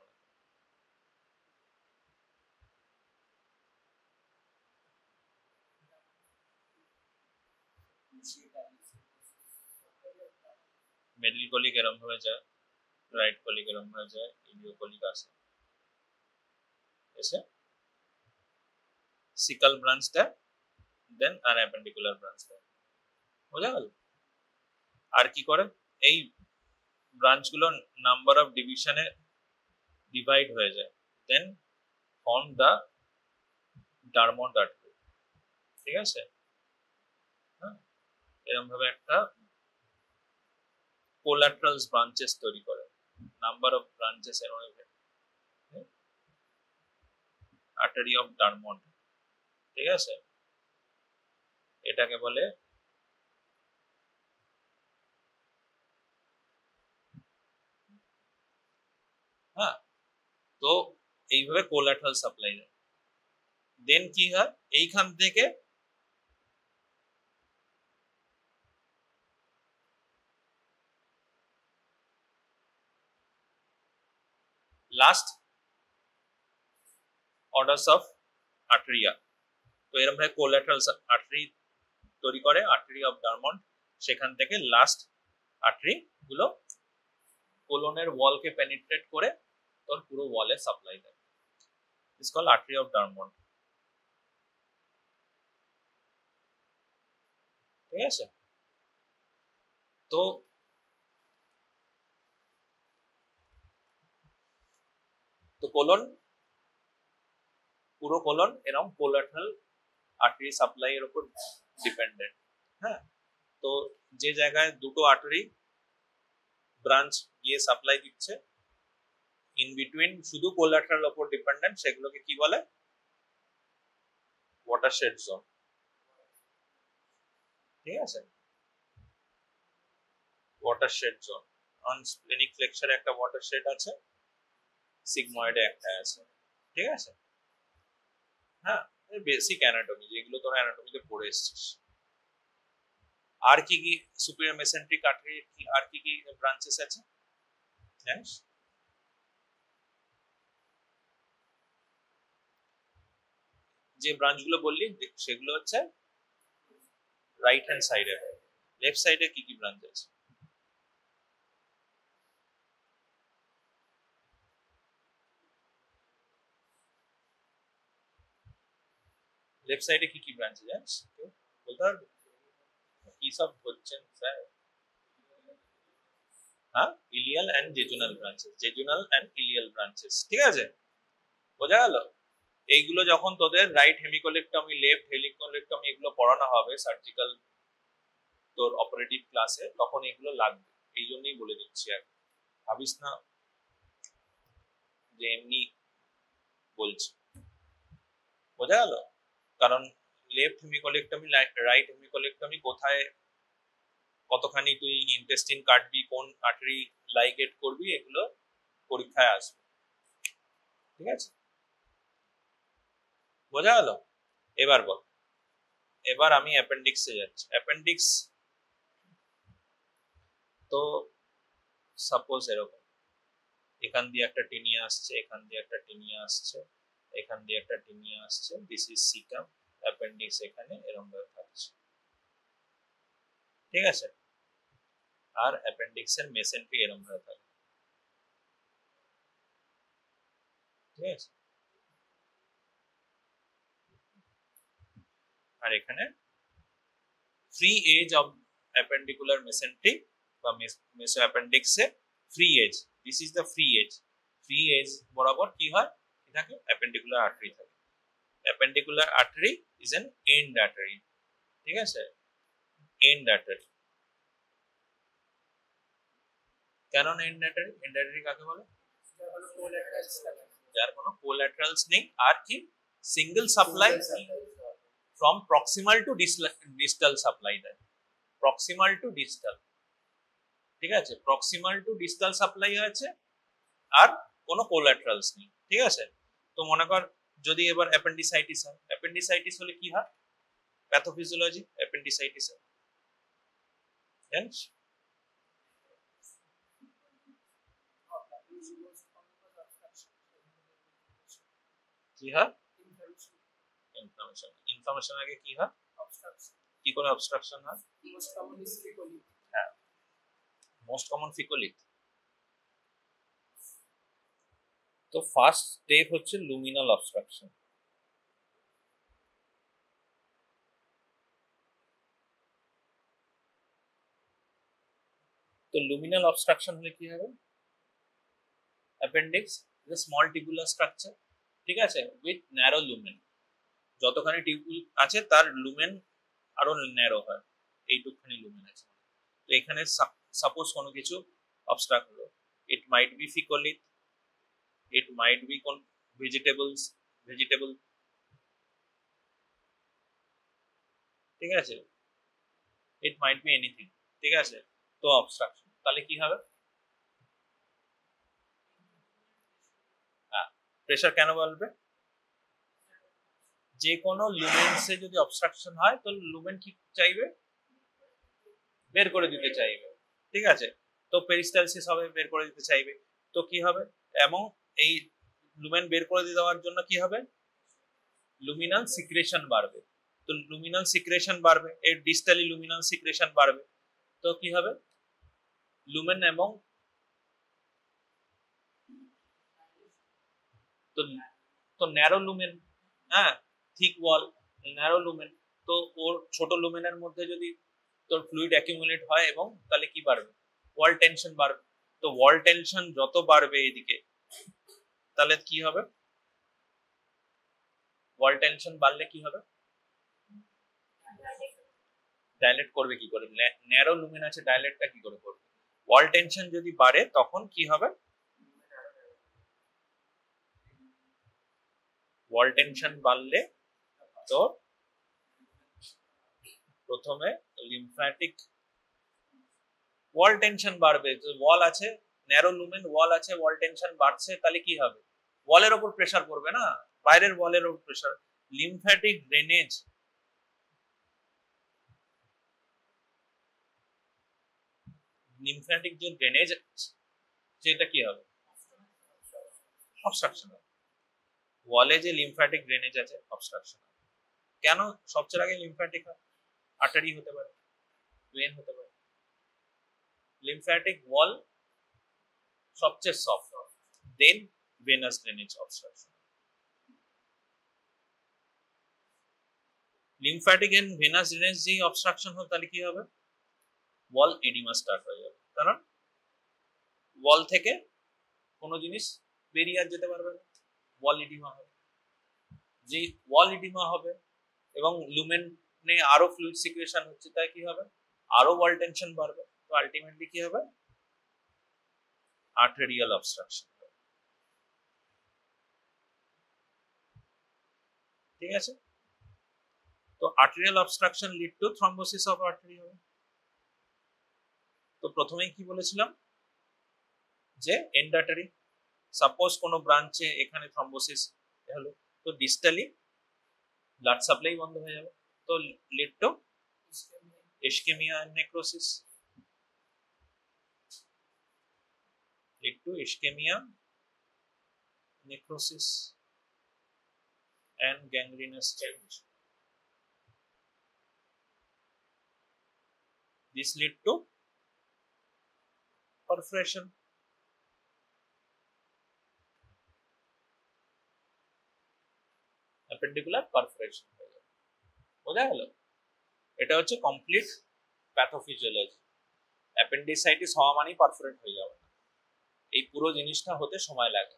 [SPEAKER 1] মিডল কোলিক এরকম ভাবে যায়, রাইট কোলিক এরকম ভাবে যায়, ইলিওকোলিক আসে, এসে সিকাল ব্রাঞ্চটা দেন আর অ্যাপেন্ডিকুলার ব্রাঞ্চটা। বোঝা গেল? আর কি করে? এই ব্রাঞ্চগুলো নাম্বার অফ ডিভিশনে ডিভাইড হয়ে যায়, দেন ফর্ম দা ডারমন্ড আর্টারি। ঠিক আছে, এরকম ভাবে একটা কোলাট্রালস ব্রাঞ্চেস তৈরি করে, নাম্বার অফ ব্রাঞ্চেস এর আর্টারি অফ ডারমন্ড। ঠিক আছে, এটাকে বলে তো এইভাবে কোলাট্রাল সাপ্লাই দেয়। দেন কি হয়, এইখান থেকে লাস্ট অর্ডারস অফ আর্টেরিয়া, তো এরকম ভাবে কোলাট্রাল আর্টারি তৈরি করে, আর্টারি অফ ডারমন্ড। সেখান থেকে লাস্ট আর্টারি গুলো কোলনের ওয়ালকে পেনিট্রেট করে তোর পুরো ওয়ালে সাপ্লাই দেয়। It's called artery of Drummond. ঠিক আছে, তো কোলন, পুরো কোলন এরকম কোলাট্রাল আর্টারি সাপ্লাই এর উপর ডিপেন্ডেন্ট। হ্যাঁ, তো যে জায়গায় দুটো আর্টারি ব্রাঞ্চ গিয়ে সাপ্লাই দিচ্ছে, ইন বিটুইন শুধু কোলাট্রাল উপর ডিপেন্ডেন্ট, সেগুলোকে কি বলে? Watershed zone. ঠিক আছে, ওয়াটারশেড জোন। অন স্প্লেনিক ফ্লেক্সারে একটা ওয়াটারশেড আছে, সিগময়েডে একটা আছে। ঠিক আছে, হ্যাঁ, বেসিক অ্যানাটমি যেগুলো তোরা অ্যানাটমিতে পড়ে এসেছিস। আর কি কি সুপিরিয়র মেসেন্ট্রিক আর্টারি আর কি কি ব্রাঞ্চেস আছে জানিস? যে ব্রাঞ্চগুলো বললি সেগুলো হচ্ছে রাইট হ্যান্ড সাইডে। লেফট সাইডে কি কি ব্রাঞ্চ আছে? লেফট সাইডে কি কি ব্রাঞ্চ জানিস? বলতে পারবে? কি সব হচ্ছেন স্যার? হ্যাঁ, ইলিয়াল এন্ড জেজুনাল ব্রাঞ্চেস, জেজুনাল এন্ড ইলিয়াল ব্রাঞ্চেস। ঠিক আছে, বোঝা গেল? এইগুলো যখন তোদের রাইট হেমিকোলেক্টমি, লেফট হেমিকোলেক্টমি এগুলো পড়ানো হবে সার্জিক্যাল তোর অপারেটিভ ক্লাসে, তখন এগুলো লাগবে। এই জন্যই বলে দিচ্ছি, আর ভাবিস না যে এমনি বলছি। বোঝা গেল? কারণ লেফট হেমিকোলেক্টমি, রাইট হেমিকোলেক্টমি কোথায় কতখানি তুই ইন্টেস্টিন কাটবি, কোন আর্টারি লাইগেট করবি, এগুলো পরীক্ষায় আসবে। ঠিক আছে, বোঝা গেল? এবার বল, এবার আমি অ্যাপেন্ডিক্সে যাচ্ছি। অ্যাপেন্ডিক্স তো সাপোজ এরকম এখান দিয়ে একটা টিনিয়া আসছে, এখান দিয়ে একটা টিনিয়া আসছে, এখান দিয়ে একটা টিনিয়া আসছে, দিস ইজ সিকাম, অ্যাপেন্ডিক্স এখানে এরকম ভাবে থাকছে, ঠিক আছে। আর অ্যাপেন্ডিক্স এর মেসেন্ট্রি এরকম ভাবে থাকে, ঠিক আছে। আর এখানে free edge of appendicular mesentery বা মেসো অ্যাপেন্ডিক্সে free edge, this is the free edge. Free edge বরাবর কি হয়, কি থাকে, অ্যাপেন্ডিকুলার আর্টারি থাকে। Appendicular artery is an end artery, ঠিক আছে, এন্ড আর্টারি। কেন এন্ড আর্টারি? এন্ড আর্টারি কাকে বলে? যার কোনো কোল্যাটারালস নেই, আর কি single supply from proximal to distal supply দেয়, প্রক্সিমাল টু ডিস্টাল, ঠিক আছে, প্রক্সিমাল টু ডিস্টাল সাপ্লাই আছে আর কোনো কোল্যাটারালস নেই, ঠিক আছে। তো মনে কর যদি এবার অ্যাপেন্ডিসাইটিস হয়, অ্যাপেন্ডিসাইটিস হলে কি হয়, প্যাথোফিজিওলজি অ্যাপেন্ডিসাইটিস জানিস? কি হয়? ইনফ্লামেশন। ইনফ্লামেশন আগে কি হয়, কি করে অবস্ট্রাকশন হয়? হ্যাঁ, মোস্ট কমন ফিকোলিক। তো ফার্স্ট স্টেপ হচ্ছে লুমিনাল অবস্ট্রাকশন। তো লুমিনাল অবস্ট্রাকশন হলে কি হবে, appendix is a small tubular structure, ঠিক আছে, উইথ ন্যারো লুমেন। যতখানি টিউবুল আছে তার লুমেন আরো ন্যারো হয়, এইটুকখানি লুমেন আছে। তো এখানে সাপোজ কোনো কিছু অবস্ট্রাক্ট হলো, it might be faecolith, it might be কোন ভেজিটেবল, ঠিক আছে, ইট মাইট বি এনিথিং, ঠিক আছে। তো অবস্ট্রাকশন তাহলে কি হবে, হ্যাঁ, প্রেসার কেন বাড়বে, যে কোনো লুমেন্সে যদি অবস্ট্রাকশন হয় তো লুমেন কি চাইবে, বের করে দিতে চাইবে, ঠিক আছে। তো পেরিস্টালসিস হবে, বের করে দিতে চাইবে। তো কি হবে, এবং এই লুমেন বের করে দেওয়ার জন্য কি হবে, লুমিনাল সিক্রেশন বাড়বে। তো লুমিনাল সিক্রেশন বাড়বে, এর ডিস্টালি লুমিনাল সিক্রেশন বাড়বে। তো কি হবে, লুমেন এবং তো তো ন্যারো লুমেন, হ্যাঁ, থিক ওয়াল, ন্যারো লুমেন। তো ওর ছোট লুমেনের মধ্যে যদি তোর ফ্লুইড অ্যাকিউমুলেট হয় এবং তাহলে কি বাড়বে, ওয়াল টেনশন বাড়বে। তো ওয়াল টেনশন যত বাড়বে এদিকে তাহলে কি হবে, ওয়াল টেনশন বাড়লে কি হবে, ডাইলেট করবে কি করে, ন্যারো লুমেন আছে, ডাইলেটটা কি করে করবে। ওয়াল টেনশন যদি বাড়ে তখন কি হবে, ওয়াল টেনশন বাড়লে তো প্রথমে লিম্ফ্যাটিক ওয়াল টেনশন বাড়বে, ওয়াল আছে, ন্যারো লুমেন ওয়াল আছে, ওয়াল টেনশন বাড়ছে, তাহলে কি হবে, ওয়ালের উপর প্রেসার পড়বে না, বাইরের ওয়ালের উপর প্রেসার, লিম্ফ্যাটিক ড্রেনেজ, লিম্ফ্যাটিক যে ড্রেনেজ সেটা কি হবে, অবস্ট্রাকশন হবে। ওয়ালে যে লিম্ফ্যাটিক ড্রেনেজ আছে অবস্ট্রাকশন হবে। কেন সবচেয়ে আগে লিম্ফ্যাটিক হয়, আর্টারি হতে পারে, ভেন হতে পারে, লিম্ফ্যাটিক ওয়াল সবচেয়ে soft, then venous drainage obstruction. Lymphatic and venous drainage যে অবস্ট্রাকশন হয় তাহলে কি হবে, ওয়াল এডিমা স্টার্ট হয়ে যাবে, কারণ ওয়াল থেকে কোনো জিনিস বেরিয়ে আর যেতে পারবে না, ওয়াল এডিমা হবে। যে ওয়াল এডিমা হবে এবং লুমেনে আরো ফ্লুইড সিক্রেশন হচ্ছে, তাই কি হবে, আরো ওয়াল টেনশন বাড়বে। তো আলটিমেটলি কি হবে, আর্টেরিয়াল অবস্ট্রাকশন, ঠিক আছে। তো arterial obstruction lead to thrombosis of artery হবে। তো প্রথমেই কি বলেছিলাম যে এন্ড আর্টারি, সাপোজ কোনো ব্রাঞ্চে এখানে থ্রম্বোসিস হলো, তো ডিস্টালি ব্লাড সাপ্লাই বন্ধ হয়ে যাবে, তো lead to ischemia and necrosis. lead to ischemia, necrosis and gangrenous change. This lead to perforation. Appendicular perforation বোঝা গেল? এটা হচ্ছে কমপ্লিট প্যাথোফিজিওলজি। অ্যাপেন্ডিসাইটিস হওয়া মানেই পারফোরেট হয়ে যাবে না, এই পুরো জিনিসটা হতে সময় লাগে।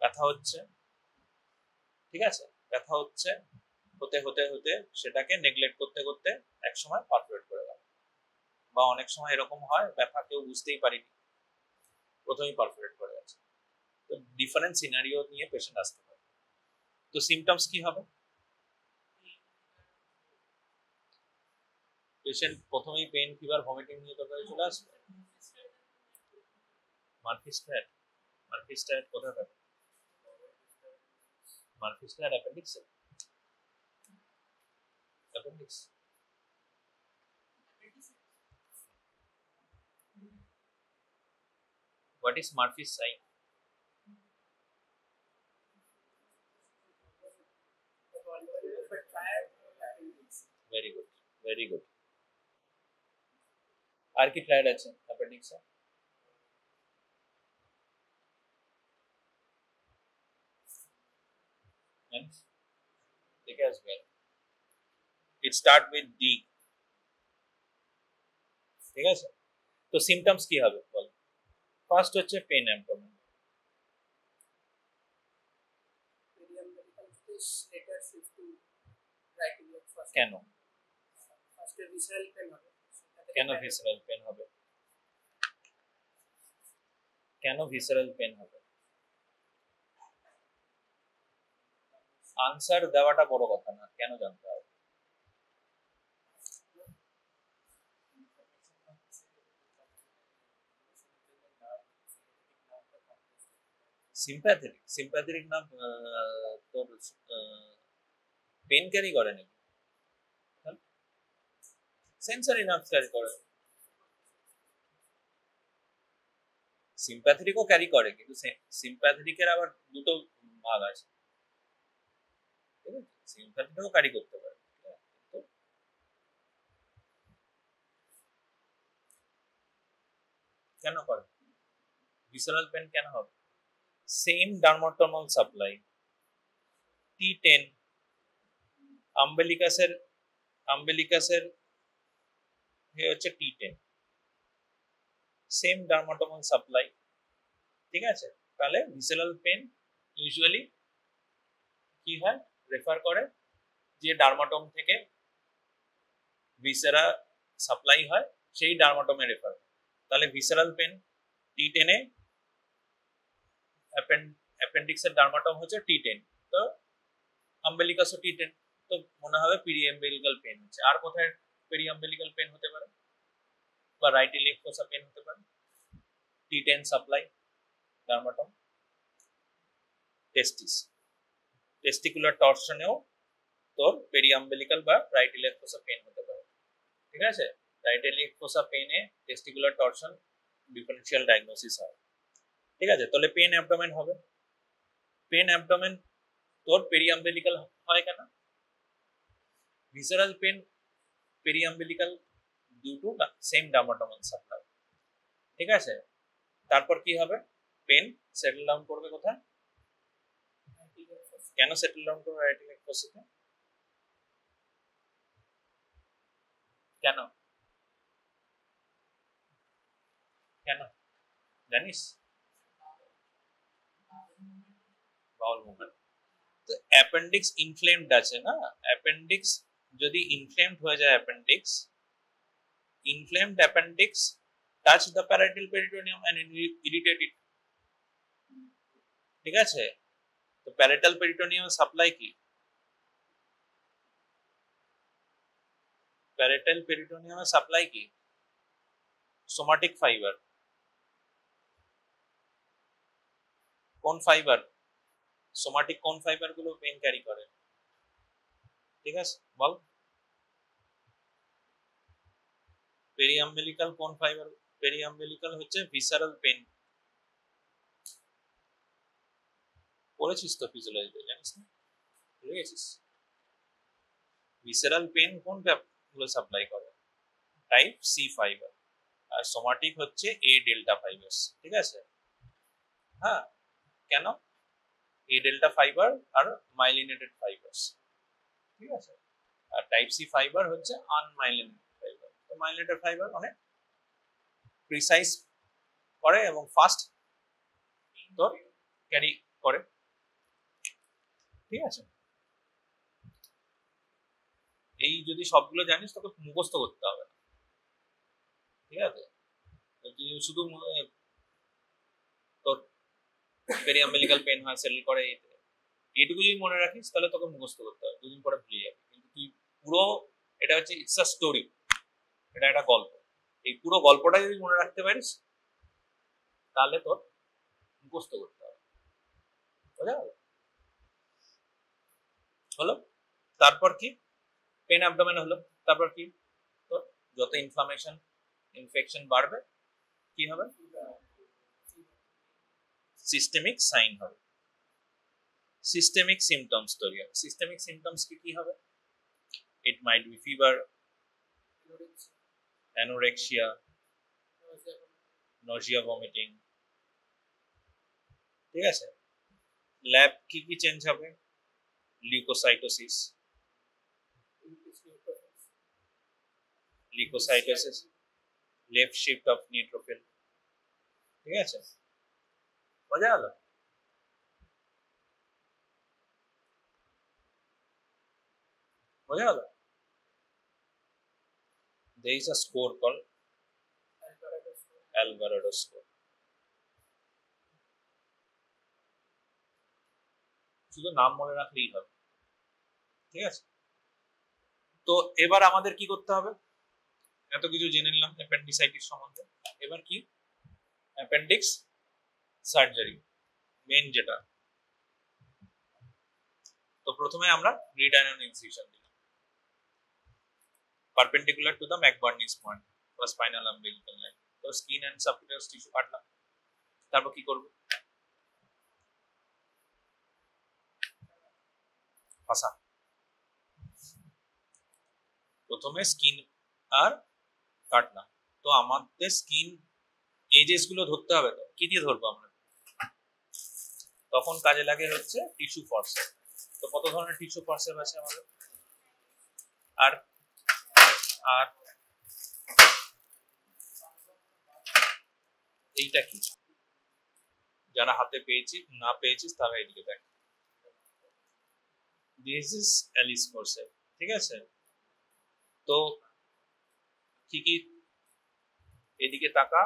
[SPEAKER 1] ব্যথা হচ্ছে, ঠিক আছে, ব্যথা হচ্ছে, হতে হতে হতে সেটাকে নেগলেক্ট করতে করতে এক সময় পারফোরেট করে গেল। বা অনেক সময় এরকম হয় ব্যথা কেউ বুঝতেই পারিনি, প্রথমেই পারফোরেট করে গেছে। তো ডিফারেন্ট সিনারিও নিয়ে পেশেন্ট আসতে পারে। তো সিমটমস কি হবে? পেশেন্ট প্রথমেই পেন, ফিভার, ভমিটিং নিয়ে তোর কাছে চলে আসবে। মারফিস্ট্যাট, মারফিস্ট্যাট কোথায় থাকে? মারফিস্ট্যাট অ্যাপেন্ডিক্সে, appendix. What is Murphy's sign? Very good, very good. আর কি ট্রায়াড আছে অ্যাপেন্ডিক্সে? দেখে আসবে। It start with D, ঠিক আছে? তো সিমটমস কি হবে বল? ফার্স্ট হচ্ছে পেন অ্যাবডোমেন। কেন? কেন ভিসেরাল পেন হবে? কেন ভিসেরাল পেন হবে? আনসার দেওয়াটা বড় কথা না, কেন জানতে হবে? সিম্প্যাথেটিক, সিম্প্যাথেটিক না তোর পেন ক্যারি করে নাকি? সেন্সরি নার্ভ ক্যারি করে, সিম্প্যাথেটিকও ক্যারি করে, কিন্তু সিম্প্যাথেটিকের আবার দুটো ভাগ আছে, ঠিক আছে? সিম্প্যাথেটিকও ক্যারি করতে পারে, কেন করে? ভিসেরাল পেন কেন হবে? সেম ডার্মাটোমাল সাপ্লাই, T10, আম্বেলিকাসের হচ্ছে T10, সেম ডার্মাটোমাল সাপ্লাই, ঠিক আছে? তাহলে ভিসেরাল পেন ইউজুয়ালি কি হয়, রেফার করে যে ডার্মাটোম থেকে ভিসেরা সাপ্লাই হয় সেই ডার্মাটোমে রেফার। তাহলে ভিসেরাল পেন T10 এ, অ্যাপেন্ডিক্সের ডার্মাটোম হচ্ছে T10, তো আম্বেলিকাসও T10, তো মনে হবে পেরিয়াম্বেলিক্যাল পেন হচ্ছে। আর কোথায় পেরিয়াম্বেলিক্যাল পেন হতে পারে বা রাইট ইলিয়াক ফোসা পেন হতে পারে? T10 supply dermatome. টেস্টিকুলার টর্শনেও তোর পেরিয়াম্বেলিক্যাল বা রাইট ইলিয়াক ফোসা পেন হতে পারে, ঠিক আছে? রাইট ইলিয়াক ফোসা পেনে টেস্টিকুলার টর্শন ডিফারেনশিয়াল ডায়াগনোসিস হয়, ঠিক আছে? তাহলে পেন অ্যাবডোমেন হবে। পেন অ্যাবডোমেন তোর পেরিয়াম্বেলিক্যাল হয় কেন? Visceral pain periumbilical due to same dermatomal supply, ঠিক আছে? তারপর কি হবে? পেন সেটেল ডাউন করবে কোথায়? কেন সেটেল ডাউন করবে রাইট ইলিয়াক ফোসাতে? কেন কেন জানিস? Bowel movement. তো অ্যাপেন্ডিক্স ইনফ্লেমড আছে না, অ্যাপেন্ডিক্স যদি ইনফ্লেমড হয়ে যায়, inflamed appendix touch the parietal peritoneum and irritate it, ঠিক আছে? তো প্যারাইটাল পেরিটোনিয়াম সাপ্লাই কি? প্যারাইটাল পেরিটোনিয়ামের সাপ্লাই কি? Somatic fibre. কোন ফাইবার? সোমাটিক কোন ফাইবার গুলো পেন ক্যারি করে, ঠিক আছে? বল। পেরিয়াম্বেলিক্যাল কোন ফাইবার? পেরিয়াম্বেলিক্যাল হচ্ছে ভিসারাল পেন পড়েছিস তো ফিজিওলজিতে, জানিস না? ভুলে গেছিস? ভিসেরাল পেন কোন গুলো সাপ্লাই করে? টাইপ সি ফাইবার, আর সোমাটিক হচ্ছে এ ডেল্টা ফাইবার্স, ঠিক আছে? হ্যাঁ, কেন? এ ডেল্টা ফাইবার আর মাইলিনেটেড ফাইবার্স, ঠিক আছে? আর টাইপ সি ফাইবার হচ্ছে আনমাইলিনেটেড ফাইবার। তো মাইলিনেটেড ফাইবার অনেক প্রিসাইজ করে এবং ফাস্ট তোর ক্যারি করে, ঠিক আছে? এই যদি সবগুলো জানিস তোকে মুখস্থ করতে হবে না, ঠিক আছে? তুই শুধু তোর পেরিয়াম্বেলিক্যাল পেন হয়, সেটেল করে, এইটুকু যদি মনে রাখিস তাহলে তোকে মুখস্থ করতে হবে, দুদিন পরে ভুলে যাবে। কিন্তু তুই পুরো, এটা হচ্ছে ইটস আ স্টোরি, এটা একটা গল্প, এই পুরো গল্পটা যদি মনে রাখতে পারিস তাহলে তোর মুখস্থ করতে হবে, বুঝা গেল? হলো? তারপর কি? পেন অ্যাবডোমেন হলো, তারপর কি? তোর যত ইনফ্লামেশন ইনফেকশন বাড়বে কি হবে? সিস্টেমিক সাইন হবে, সিস্টেমিক সিমটমস তৈরি হবে। সিস্টেমিক সিমটমস কি হবে? It might be fever, anorexia, nausea, vomiting, ঠিক আছে? ল্যাব কি চেঞ্জ হবে? Leucocytosis, left shift of neutrophil, ঠিক আছে? বোঝা গেল? বোঝা গেল? There is a score called Alvarado score. শুধু নাম মনে রাখলেই হবে, ঠিক আছে? তো এবার আমাদের কি করতে হবে? এত কিছু জেনে নিলাম অ্যাপেন্ডিসাইটিস সম্বন্ধে, এবার কি? অ্যাপেন্ডিক্স সার্জারি মেন যেটা। তো প্রথমে আমরা গ্রিডাইনাল ইনসিশন দিলাম পারপেন্ডিকুলার টু দ্য ম্যাকবার্নিস পয়েন্ট বা স্পাইনাল আম্বিলিক্যাল লাইন। তো স্কিন এন্ড সাবকিউটাস টিস্যু কাটলাম, তারপর কি করব? ফাঁসা। প্রথমে স্কিন আর কাটলাম, তো আমাদের স্কিন এজেস গুলো ধরতে হবে। তো কি দিয়ে ধরবো আমরা? তখন কাজে লাগে হচ্ছে টিস্যু ফরসেপ। তো কত ধরনের টিস্যু ফরসেপ আছে আমাদের? আর আর এইটা কি? যারা হাতে পেয়েছি না পেয়েছিস তারা এদিকে দেখ, দিস ইজ অ্যালিস ফরসেপ, ঠিক আছে? তো কি কি? এদিকে তাকা,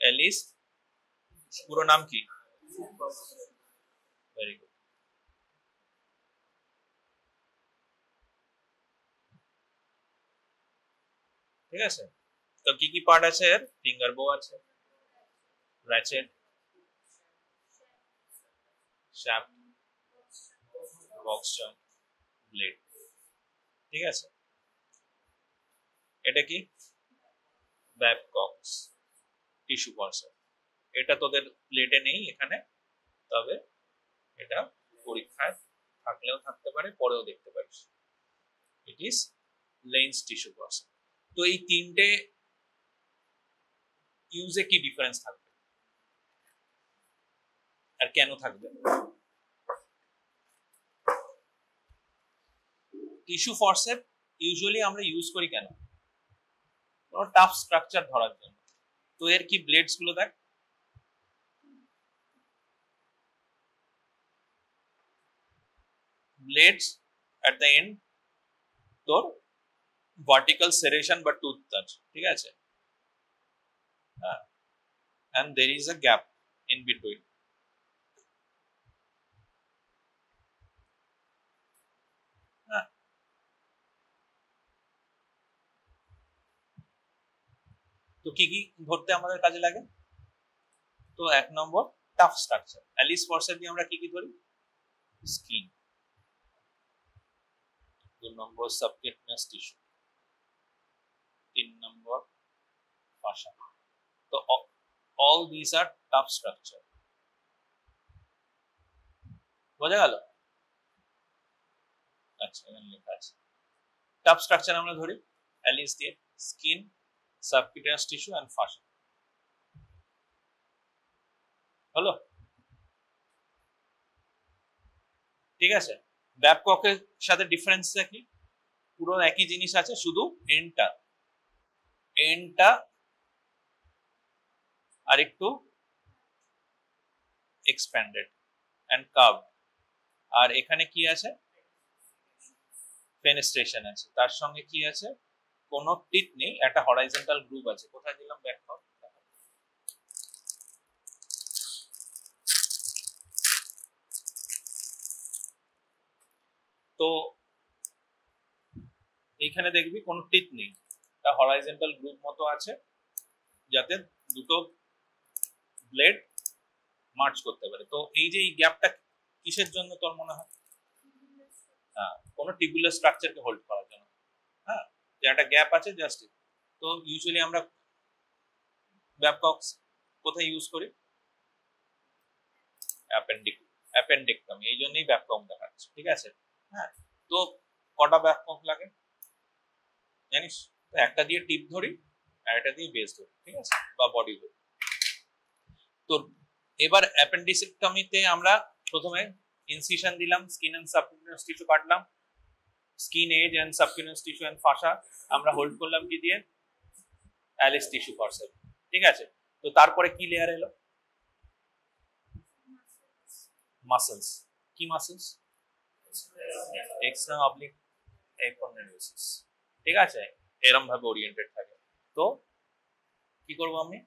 [SPEAKER 1] অ্যালিস পুরো নাম কি? Very good. ঠিক আছে? তো কি কি পার্ট আছে এর? ফিঙ্গার বো আছে, ratchet, shaft, box joint, blade, ঠিক আছে? এটা কি? ব্যাবকক্স টিস্যু ফরসেপ। এটা তোদের প্লেটে নেই এখানে, তবে এটা পরীক্ষায় থাকলেও থাকতে পারে, পরেও দেখতে পারিস। It is lens tissue forcep. তো এই তিনটে ইউজে কি ডিফারেন্স থাকবে আর কেন থাকবে? টিস্যু ফরসেপ ইউজুয়ালি আমরা ইউজ করি কেন? কোনো টাফ স্ট্রাকচার ধরার জন্য। তো এর কি ব্লেডস গুলো দেখ, ব্লেডস এট দ্য এন্ড তোর ভার্টিক্যাল সেরেশন বা টুথ টাচ, ঠিক আছে? হ্যাঁ, and there is a gap in between. তো কি কি ধরতে আমাদের কাজে লাগে? তো এক নম্বর টাফ স্ট্রাকচার, অ্যালিস ফরসেপ দিয়ে আমরা কি কি ধরি? স্কিন। 2 নম্বর সাবকিউটেনিয়াস টিস্যু, 3 নম্বর ফাসা। তো all these are tough structure. বোঝা গেল? আচ্ছা, এখানে লেখা আছে tough structure আমরা ধরি অ্যালিস দিয়ে skin, subcutaneous tissue and fascia. হলো? ঠিক আছে। ব্যাবককের সাথে ডিফারেন্সটা কি? পুরো একই জিনিস আছে, শুধু এন্ডটা আর একটু এক্সপ্যান্ডেড এন্ড কার্ভড। আর এখানে কি আছে? ফেনেস্ট্রেশন আছে। তার সঙ্গে কি আছে? কোনো টিপ নেই, একটা হরাইজন্টাল গ্রুভ আছে। কোথায় দিলাম ব্যাবকক? তো এইখানে দেখবি কোনো টিপ নেই, একটা হরাইজন্টাল গ্রুভ মতো আছে যাতে দুটো ব্লেড মার্চ করতে পারে। তো এই যে এই গ্যাপটা কিসের জন্য তোর মনে হয়? হ্যাঁ, কোনো টিবুলার স্ট্রাকচারকে হোল্ড করার জন্য। হ্যাঁ, যে একটা গ্যাপ আছে জাস্ট। তো ইউজুয়ালি আমরা ব্যাবকক কোথায় ইউজ করি? অ্যাপেন্ডেক্টমি। এই জন্যই ব্যাবকক দেখাচ্ছে। ঠিক আছে। হ্যাঁ, তো কটা ব্যাবকক লাগে জানিস? তো একটা দিয়ে টিপ ধরি আর একটা দিয়ে বেস ধরি, ঠিক আছে, বা বডি ধরি। তো এবার অ্যাপেন্ডিসেক্টমিতে আমরা প্রথমে ইনসিশন দিলাম, স্কিন এন্ড সাবকিউটেনিয়াস টিস্যু কাটলাম, skin edge and subcutaneous tissue and fascia আমরা হোল্ড করলাম কি দিয়ে? Allis tissue forceps. ঠিক আছে। তো তারপরে কি লেয়ার এলো? মাসলস। কি মাসলস? External oblique এপোনেউরোসিস। ঠিক আছে, এরকম ভাবে ওরিয়েন্টেড থাকে। তো কি করব আমি?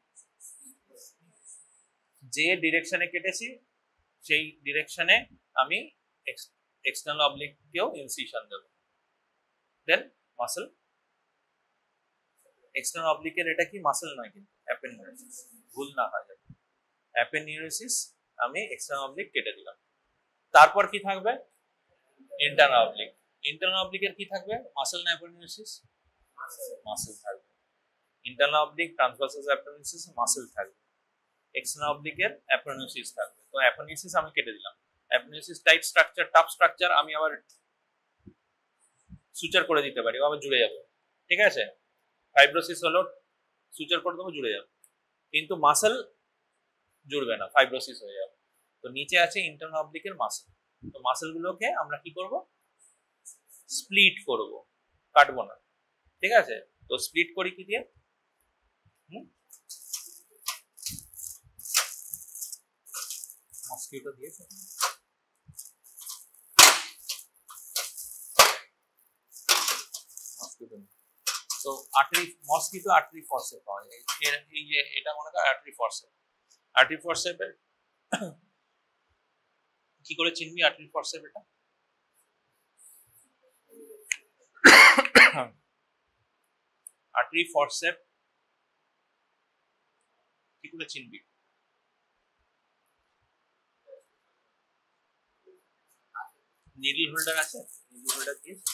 [SPEAKER 1] যে ডিরেকশনে কেটেছি সেই ডিরেকশনে আমি এক্সটার্নাল অবলিককেও ইনসিশন দেব। দেন মাসল, এক্সটার্নাল অবলিকের এটা কি মাসল নয় কিন্তু অ্যাপেনিউরোসিস, ভুল না হয় যাবে। অ্যাপেনিউরোসিস আমি এক্সটার্নাল অবলিক কেটে দিলাম। তারপর কি থাকবে? Internal oblique. ইন্টারনাল অবলিকের কি থাকবে? মাসল না অ্যাপেনিউরোসিস? মাসল থাকবে। ইন্টারনাল অবলিক ট্রান্সভার্সাস অ্যাপেনিউরোসিস মাসল থাকবে। এক্সটার্নাল অবলিকের অ্যাপেনিউরোসিস থাকবে। তো অ্যাপেনিউরোসিস আমি কেটে দিলাম। অ্যাপেনিউরোসিস টাইট স্ট্রাকচার, টাফ স্ট্রাকচার, আমি আবার সুচার করে দিতে পারি, আবার জুড়ে যাবে। ঠিক আছে। ফাইব্রোসিস হলো সুচার করে দেবো, জুড়ে যাবে, কিন্তু মাসল জুড়বে না, ফাইব্রোসিস হয়ে যাবে। তো নিচে আছে ইন্টারনাল অবলিকের মাসল। তো মাসলগুলোকে আমরা কি করব? স্প্লিট করব, কাটবো না। ঠিক আছে। তো স্প্লিট করি কি দিয়ে? মসকিউটো দিয়েছে। তো মসকিউটো আর্টারি ফরসেপ হয়। এই যে এটা মনে কর আর্টারি ফরসেপ। আর্টারি ফরসেপের কি করে চিনবি আর্টারি ফরসেপ? এটা আর্টারি ফরসেপ কি করে চিনবি? নিডল হোল্ডার আছে? নিডল হোল্ডার দিয়েছে?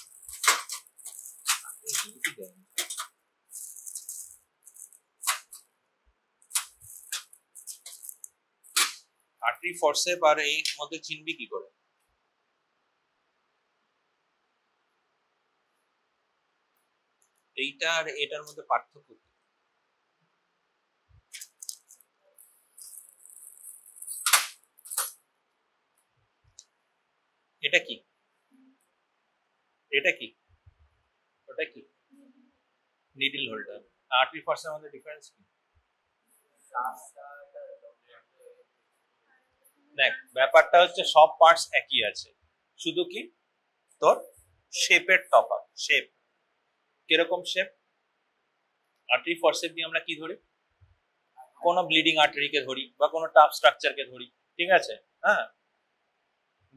[SPEAKER 1] আর্টারি ফরসেপ আর এই মধ্যে চিনবি কি করে? এইটা আর এটার মধ্যে পার্থক্য কি? এটা কি? এটা কি? ওটা কি? Needle holder. আর্টারি ফরসেপের মধ্যে ডিফারেন্স কি? দেখ, ব্যাপারটা হচ্ছে সব পার্টস একই আছে, শুধু কি তোর শেপের তফাৎ। শেপ কিরকম? শেপ আর্টারি ফরসেপ দিয়ে আমরা কি ধরি? কোনো ব্লিডিং আর্টারিকে ধরি বা কোনো টাফ স্ট্রাকচারকে ধরি। ঠিক আছে। হ্যাঁ,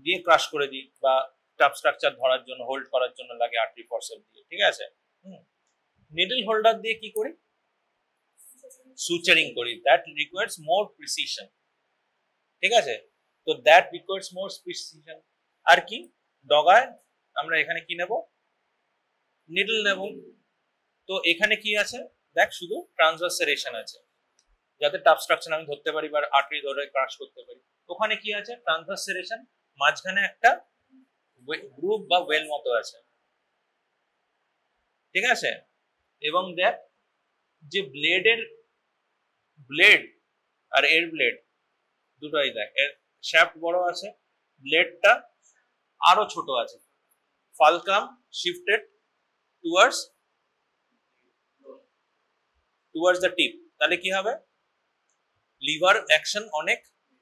[SPEAKER 1] দিয়ে ক্রাশ করে দিই, বা টাফ স্ট্রাকচার ধরার জন্য, হোল্ড করার জন্য লাগে আর্টারি ফরসেপ দিয়ে। ঠিক আছে। নিডল হোল্ডার দিয়ে কি করি? সুচারিং করি। That requires more precision. ঠিক আছে। তো দ্যাট রিকোয়ার্স মোর প্রিসিশন। আর কি? ডগায় আমরা এখানে কি নেব? নিডল নেব। তো এখানে কি আছে? দেখ, শুধু ট্রান্সভার্স সেরেশন আছে। যাতে টাফ স্ট্রাকচার আমি ধরতে পারি বা আর্টারি ধরে ক্রাশ করতে পারি। ওখানে কি আছে, ট্রান্সভার্স সেরেশন, মাঝখানে একটা গ্রুপ বা ওয়েল মতো আছে, ঠিক আছে। এবং দেখ যে ব্লেড আর এর ব্লেড দুটোই দেখ, এর শ্যাফট বড় আছে, ব্লেডটা আরো ছোট আছে, ফালকাম শিফটেড টুয়ার্ডস দ্য টিপ। তাহলে কি হবে, লিভার অ্যাকশন অনেক,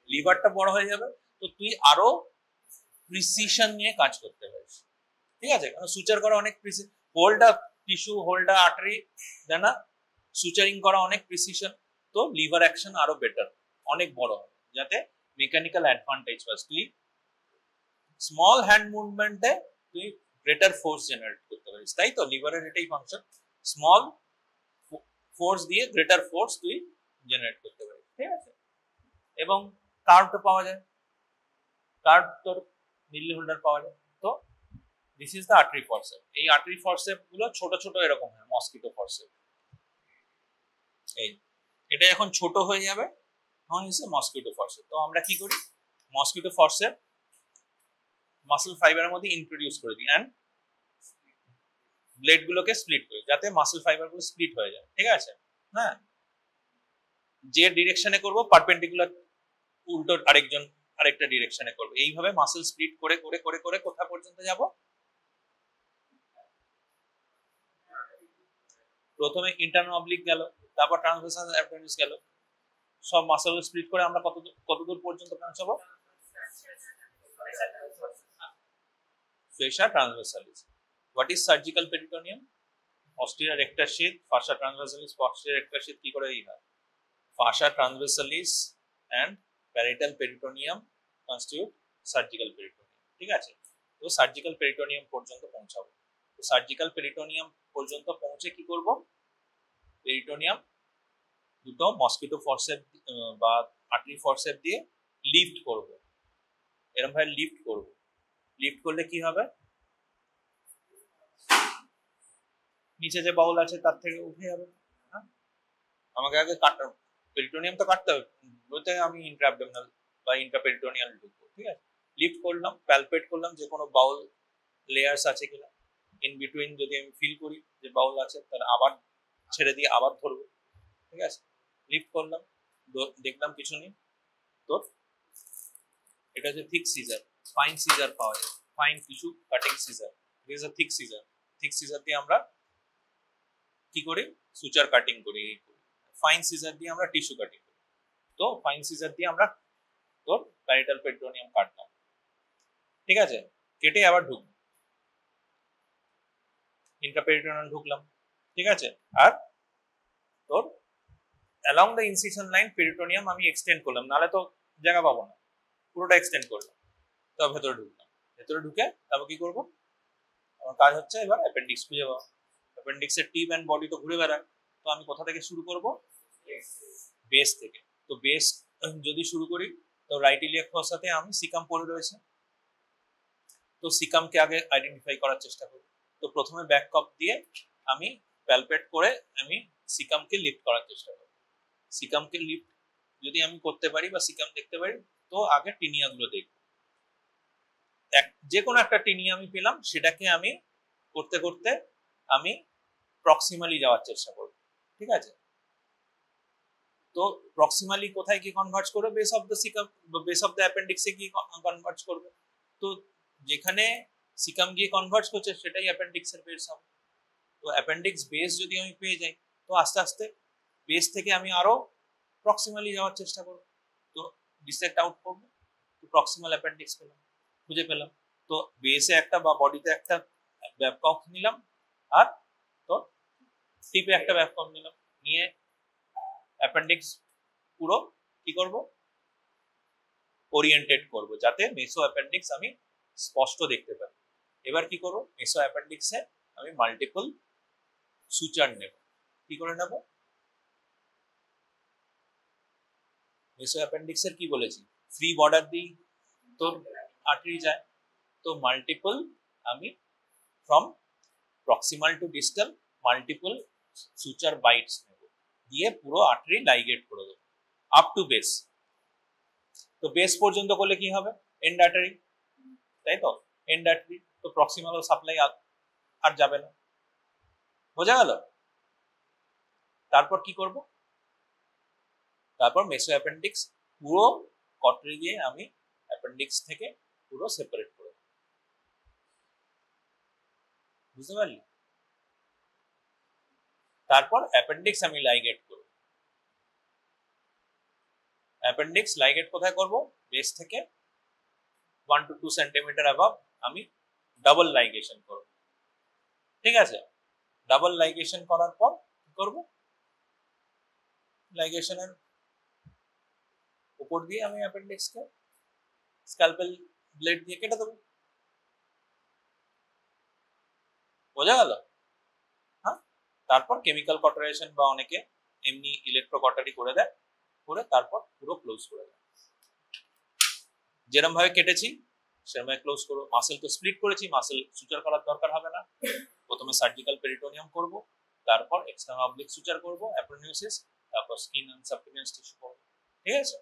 [SPEAKER 1] লিভারটা বড় হয়ে যাবে, তো তুই আরো প্রিসিশন নিয়ে কাজ করতে পারিস, ঠিক আছে। কারণ সুচার করা অনেক হোল্ডা টিস্যু, হোল্ডা আর্টারি দেনা সুচারিং করা অনেক প্রিসিশন, তো লিভার অ্যাকশন আরো বেটার, অনেক বড় হবে, যাতে মেকানিক্যাল অ্যাডভান্টেজ পাস। তুই স্মল হ্যান্ড মুভমেন্টে তুই গ্রেটার ফোর্স জেনারেট করতে পারিস, তাই তো লিভারের এটাই ফাংশন, স্মল ফোর্স দিয়ে গ্রেটার ফোর্স তুই জেনারেট করতে পারিস, ঠিক আছে। এবং কার্ভ তো পাওয়া যায়, কার্ভ তোর মিডল হোল্ডার পাওয়া যায়। তো this is the artery forcep. এই আর্টারি ফরসেপ গুলো ছোট ছোট এরকম হয়, মসকিটো ফরসেপ। এই এটা এখন ছোট হয়ে যাবে, তখন হচ্ছে মসকিটো ফরসেপ। তো আমরা কি করি, মসকিটো ফরসেপ মাসল ফাইবারের মধ্যে ইন্ট্রোডিউস করে দিই অ্যান্ড ব্লেড গুলোকে স্প্লিট করি, যাতে মাসল ফাইবার গুলো স্প্লিট হয়ে যায়, ঠিক আছে। হ্যাঁ, যে ডিরেকশনে করব পারপেন্ডিকুলার উল্টো আরেকটা ডিরেকশনে করব, এইভাবে মাসল স্প্লিট করে করে করে করে কোথা পর্যন্ত যাব, প্রথমে ইন্টারনাল অবলিক গেল, তারপর ট্রান্সভার্সাল অ্যাবডোমিনালিস গেল, সব মাসল স্প্লিট করে আমরা কতদূর পর্যন্ত পৌঁছাবো, fascia transversalis. What is surgical peritoneum? Posterior rectus sheath, fascia transversalis, posterior rectus sheath কি করে এই হয়, fascia transversalis and parietal peritoneum constitute surgical peritoneum, ঠিক আছে। তো সার্জিক্যাল পেরিটোনিয়াম পর্যন্ত পৌঁছাবো। তো সার্জিক্যাল পেরিটোনিয়াম পর্যন্ত পৌঁছে কি করব, পেরিটোনিয়াম দুটো মসকিটো ফরসেপ বা আর্টারি ফরসেপ দিয়ে লিফট করব, এরকম ভাবে লিফট করব। লিফট করলে কি হবে, নিচে যে বাউল আছে তার থেকে উঠে যাবে। আমাকে আগে পেরিটোনিয়াম তো কাটতে হবে, বলতে আমি ইন্ট্রাঅ্যাবডোমিনাল বা ইন্ট্রাপেরিটোনিয়াল ঢুকবো, ঠিক আছে। লিফট করলাম, প্যালপেট করলাম যে কোনো বাউল লেয়ার্স আছে কিনা, ইন বিটুইন যদি আমি ফিল করি যে বাউল আছে, তাহলে আবার ছেড়ে দিয়ে আবার ধরবো, ঠিক আছে। লিফট করলাম, দেখলাম কিছু নেই, তো এটা হচ্ছে থিক সিজার, ফাইন সিজার পাওয়া যায়, fine tissue cutting scissor, this is a thick scissor. Thick scissor দিয়ে আমরা কি করি, সুচার কাটিং করি, ফাইন সিজার দিয়ে আমরা টিস্যু কাটিং করি। তো ফাইন সিজার দিয়ে আমরা তোর প্যারিটাল পেরিটোনিয়াম কাটলাম, ঠিক আছে, কেটে আবার ঢুকবো, ইন্ট্রাপেরিটোনিয়াল ঢুকলাম, ঠিক আছে। আর তোর along the incision line peritoneum আমি এক্সটেন্ড করলাম, নাহলে তো জায়গা পাবো না, পুরোটা এক্সটেন্ড করলাম, তো ভেতরে ঢুকলাম, ভেতরে ঢুকে তারপর কি করবো, আমার কাজ হচ্ছে এবার অ্যাপেন্ডিক্স খুঁজে পাওয়া। অ্যাপেন্ডিক্সের টিপ অ্যান্ড বডি তো ঘুরে বেড়ায়, তো আমি কোথা থেকে শুরু করব, বেস থেকে। তো বেস যদি শুরু করি, তো রাইট ইলিয়াক ফসাতে আমি সিকাম পড়ে রয়েছে, তো সিকামকে আগে আইডেন্টিফাই করার চেষ্টা করি। তো প্রথমে ব্যাক কপ দিয়ে আমি প্যালপেট করে আমি সিকামকে লিফট করার চেষ্টা করি। সিকামকে লিফট যদি আমি করতে পারি বা সিকাম দেখতে পারি, তো আগে টিনিয়া গুলো দেখব, যে কোনো একটা টিনিয়া আমি পেলাম, সেটাকে আমি করতে করতে আমি প্রক্সিমালি যাওয়ার চেষ্টা করব, ঠিক আছে। তো প্রক্সিমালি কোথায় কি কনভার্জ করবে, base of the caecum, base of the অ্যাপেন্ডিক্সে কি কনভার্জ করবে, তো যেখানে সিকাম গিয়ে কনভার্জ করছে সেটাই অ্যাপেন্ডিক্সের বেস হবে। তো অ্যাপেন্ডিক্স বেস যদি আমি পেয়ে যাই, তো আস্তে আস্তে বেস থেকে আমি আরো প্রক্সিমালি যাওয়ার চেষ্টা করব, তো ডিসেক্ট আউট করব, তো প্রক্সিমাল অ্যাপেন্ডিক্স পেলাম, খুঁজে পেলাম। তো বেসে একটা বা বডিতে একটা ব্যাপকক নিলাম, আর তো টিপে একটা ব্যাপকক নিলাম, নিয়ে অ্যাপেন্ডিক্স পুরো কি করব, ওরিয়েন্টেড করব, যাতে মেসো অ্যাপেন্ডিক্স আমি স্পষ্ট দেখতে পাই। এবার কি করব, মেসো অ্যাপেন্ডিক্সে আমি মাল্টিপল সুচার নেব। কি করে নেব, মেসো অ্যাপেন্ডিক্সের কি বলেছি, ফ্রি বর্ডার দিয়ে তোর আর্টারি যায়, তো মাল্টিপল আমি from proximal to distal multiple suture bites নেব, দিয়ে পুরো আর্টারি লাইগেট করে দেবো। Up to base. তো বেস পর্যন্ত করলে কি হবে? এন্ড আর্টারি, তাই তো? এন্ড আর্টারি তো প্রক্সিমাল সাপ্লাই আর যাবে না। বোঝা গেল? তারপর কি করব? তারপর মেসো অ্যাপেন্ডিক্স পুরো কটরি দিয়ে আমি অ্যাপেন্ডিক্স থেকে পুরো সেপারেট করে, বুঝতে পারলি? তারপর অ্যাপেন্ডিক্স আমি লাইগেট করব। অ্যাপেন্ডিক্স লাইগেট কোথায় করব? বেস থেকে 1 to 2 সেন্টিমিটার অ্যাবাভ আমি ডাবল লাইগেশন করব। ঠিক আছে? ডাবল লাইগেশন করার পর কি করব? লাইগেশনের উপর দিয়ে আমি অ্যাপেন্ডিক্সকে স্ক্যালপেল ব্লেড দিয়ে কেটে দেবো। বোঝা গেল? হ্যাঁ, তারপর কেমিক্যাল কটারাইজেশন বা অনেকে এমনি ইলেকট্রো কটারি করে দেয়, করে তারপর পুরো ক্লোজ করে দেয়। যেরকম ভাবে কেটেছি সেরকম ভাবে ক্লোজ করবো। মাসেল তো স্প্লিট করেছি, মাসেল সুচার করার দরকার হবে না। প্রথমে সার্জিক্যাল পেরিটোনিয়াম করব, তারপর এক্সটার্নাল অবলিক সুচার করব অ্যাপোনিউসিস, তারপর স্কিন এন্ড সাবকিউটেনিয়াস টিস্যু করব। ঠিক আছে?